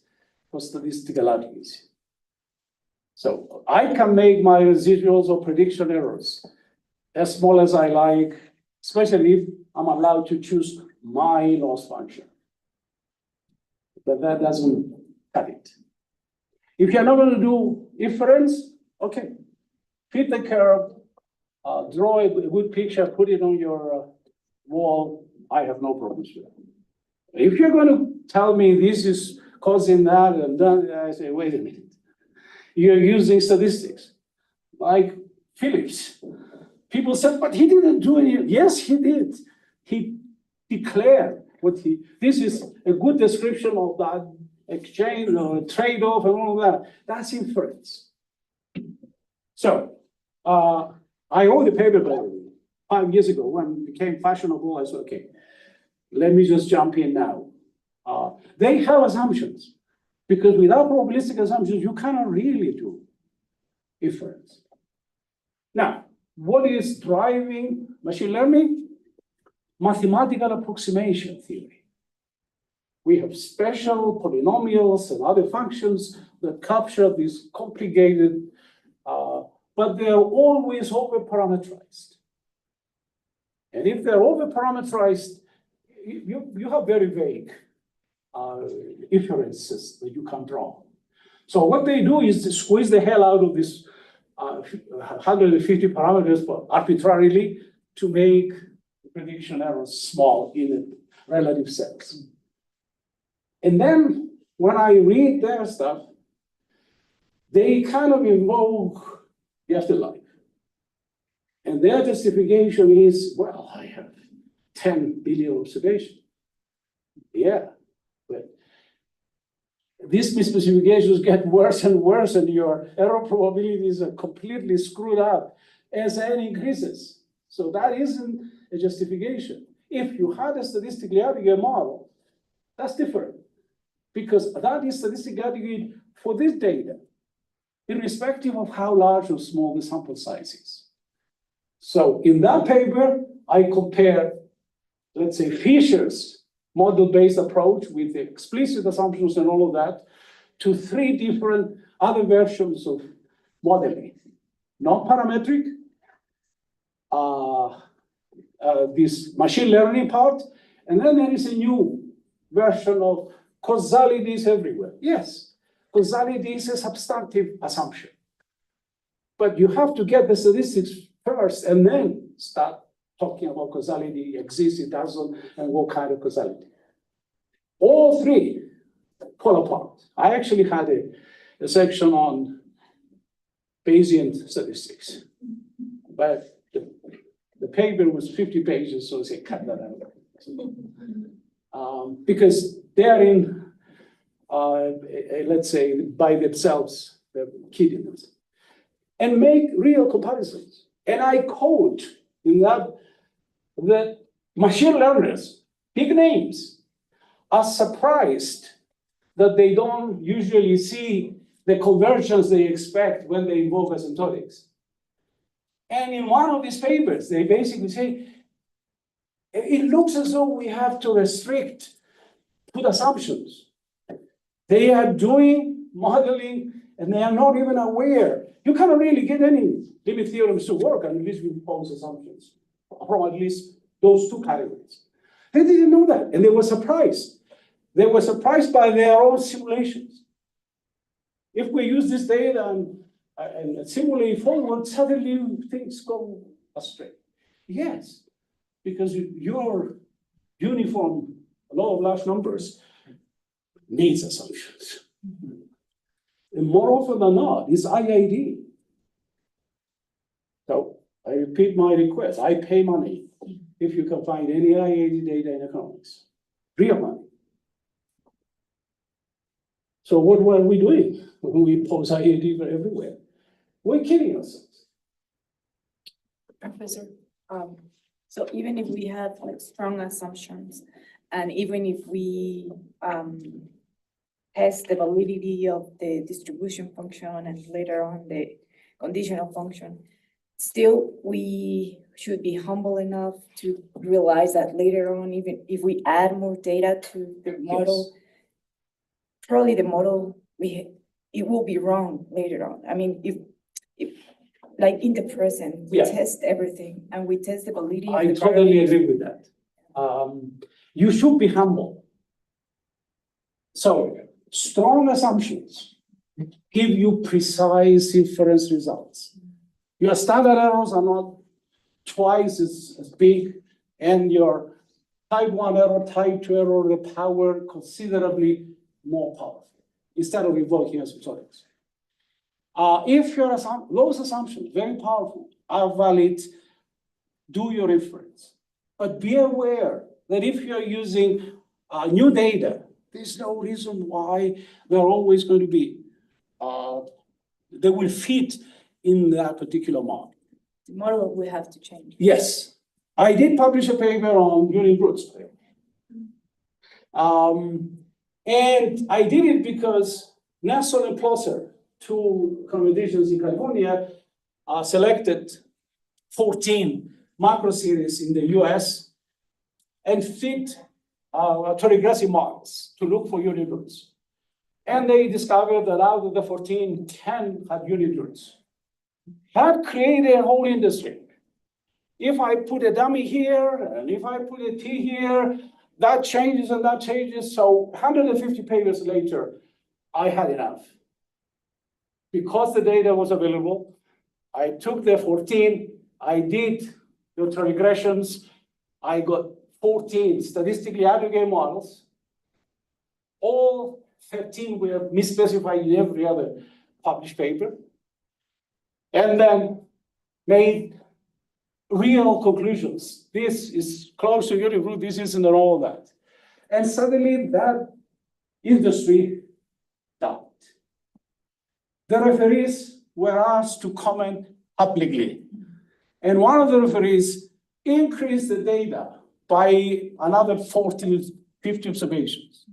Speaker 1: for statistical accuracy. So I can make my residuals or prediction errors as small as I like, especially if I'm allowed to choose my loss function. But that doesn't cut it. If you're not going to do inference, okay, fit the curve, draw a good picture, put it on your wall, I have no problems with that. If you're going to tell me this is causing that and that, I say, wait a minute. You're using statistics, like Phillips. People said, but he didn't do any. Yes, he did. He declared this is a good description of that exchange or trade-off and all of that. That's inference. So, I wrote a paper, by the way, 5 years ago when it became fashionable. I said, okay, let me just jump in now. They have assumptions. Because without probabilistic assumptions, you cannot really do inference. Now, what is driving machine learning? Mathematical approximation theory. We have special polynomials and other functions that capture these complicated, but they're always over-parameterized. And if they're over-parameterized, you have very vague inferences that you can draw. So what they do is to squeeze the hell out of this 150 parameters, but arbitrarily to make prediction errors small in relative sense. And then when I read their stuff, they kind of invoke the afterlife. And their justification is, well, I have 10 billion observations. Yeah. But these misspecifications get worse and worse, and your error probabilities are completely screwed up as n increases. So that isn't a justification. If you had a statistically adequate model, that's different, because that is statistically adequate for this data, irrespective of how large or small the sample size is. So in that paper, I compare, let's say, Fisher's model-based approach with the explicit assumptions and all of that to 3 different other versions of modeling. Non-parametric, this machine learning part, and then there is a new version of causality is everywhere. Yes, causality is a substantive assumption. But you have to get the statistics first and then start talking about causality, exists, it doesn't, and what kind of causality. All three fall apart. I actually had a section on Bayesian statistics, but the paper was 50 pages, so I said, cut that out. Because they're in, let's say, by themselves, they're kidding themselves. And make real comparisons. And I quote in that machine learners, big names, are surprised that they don't usually see the conversions they expect when they invoke asymptotics. And in one of these papers, they basically say, it looks as though we have to restrict put assumptions. They are doing modeling and they are not even aware. You cannot really get any limit theorems to work unless you impose assumptions from at least those two categories. They didn't know that, and they were surprised. They were surprised by their own simulations. If we use this data and simulate forward, suddenly things go astray. Yes, because your uniform law of large numbers needs assumptions. And more often than not, it's IID. So I repeat my request. I pay money if you can find any IID data in economics. Real money. So what were we doing when we post IID everywhere? We're kidding ourselves.
Speaker 10: Professor, so even if we have like strong assumptions, and even if we test the validity of the distribution function and later on the conditional function, still we should be humble enough to realize that later on, even if we add more data to the model, probably the model, it will be wrong later on. I mean, if like in the present, we test everything and we test the validity.
Speaker 1: I totally agree with that. You should be humble. So strong assumptions give you precise inference results. Your standard errors are not twice as big, and your type 1 error, type 2 error, the power considerably more powerful instead of invoking asymptotics. If those assumptions, very powerful, are valid, do your inference. But be aware that if you're using new data, there's no reason why they're always going to be, they will fit in that particular model.
Speaker 10: The model will have to change.
Speaker 1: Yes. I did publish a paper on unit roots. And I did it because Nelson and Plosser, two competitions in California, selected 14 macro series in the US and fit autoregressive models to look for unit roots. And they discovered that out of the 14, 10 had unit roots. That created a whole industry. If I put a dummy here, and if I put a T here, that changes and that changes. So 150 papers later, I had enough. Because the data was available, I took the 14, I did the autoregressions, I got 14 statistically aggregate models. All 13 were misspecified in every other published paper. And then made real conclusions. This is close to unit root, this isn't at all that. And suddenly that industry died. The referees were asked to comment publicly. And one of the referees increased the data by another 40, 50 observations.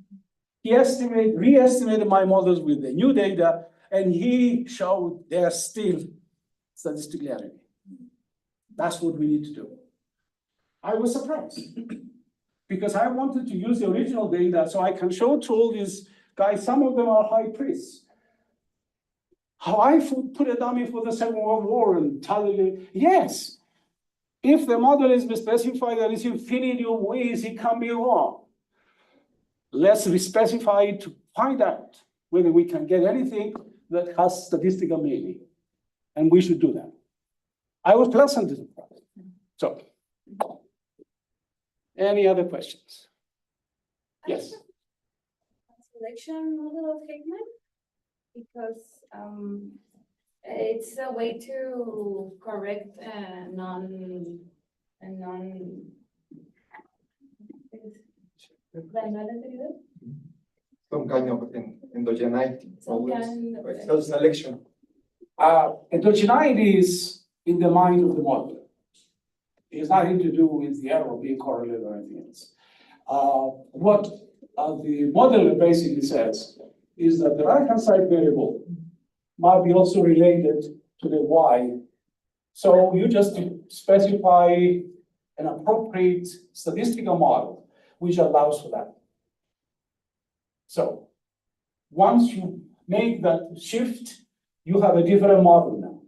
Speaker 1: He re-estimated my models with the new data, and he showed they're still statistically aggregate. That's what we need to do. I was surprised because I wanted to use the original data so I can show to all these guys, some of them are high priests, how I put a dummy for the Second World War and tell you, yes, if the model is misspecified, there is infinity of ways it can be wrong. Let's respecify it to find out whether we can get anything that has statistical meaning. And we should do that. I was pleasantly surprised. So, any other questions? Yes.
Speaker 6: Selection model of Hickman, because it's a way to correct
Speaker 7: Some kind of endogeneity.
Speaker 6: Some kind of-
Speaker 7: Self-selection.
Speaker 1: Heterogeneity is in the mind of the model. It has nothing to do with the error being correlated or anything else. What the model basically says is that the right-hand side variable might be also related to the y. So you just specify an appropriate statistical model which allows for that. So once you make that shift, you have a different model now.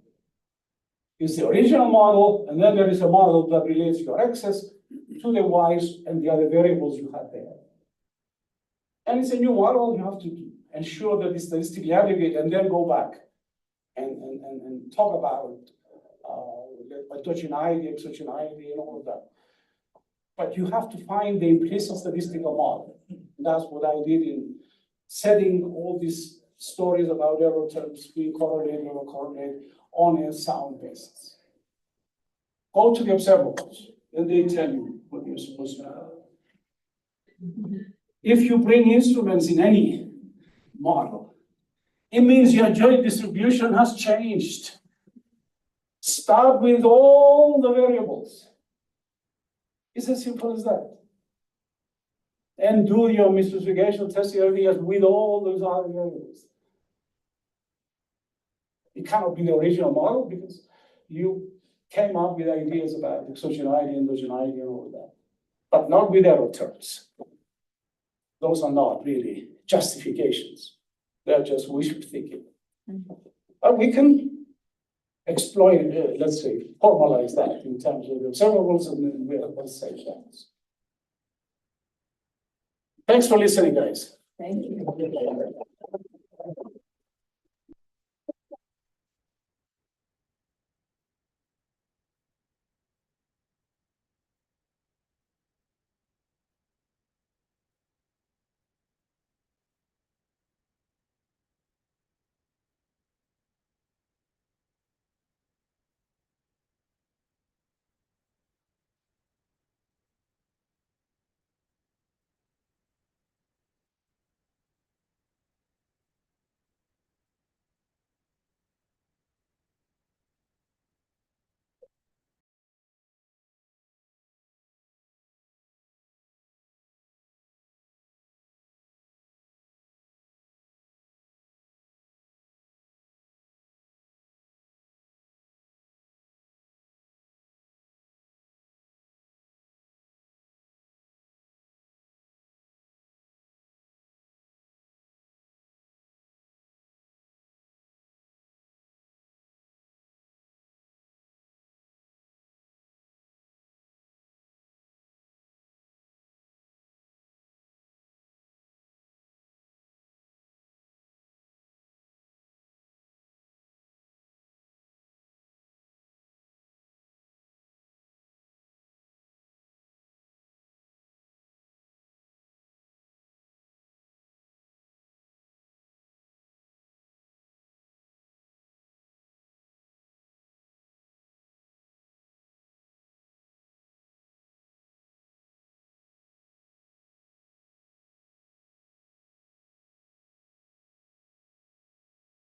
Speaker 1: It's the original model, and then there is a model that relates your x's to the y's and the other variables you have there. And it's a new model, you have to ensure that it's statistically aggregate and then go back and talk about heterogeneity, exogeneity, and all of that. But you have to find the implicit statistical model. That's what I did in setting all these stories about error terms being correlated or correlated on a sound basis. Go to the observables, and they tell you what you're supposed to have. If you bring instruments in any model, it means your joint distribution has changed. Start with all the variables. It's as simple as that. And do your misclassification testing areas with all those other variables. It cannot be the original model because you came up with ideas about exogeneity, endogeneity, and all of that, but not with error terms. Those are not really justifications. They're just wishful thinking. But we can exploit, let's say, formalize that in terms of the observables, and then we'll say that. Thanks for listening, guys.
Speaker 10: Thank you.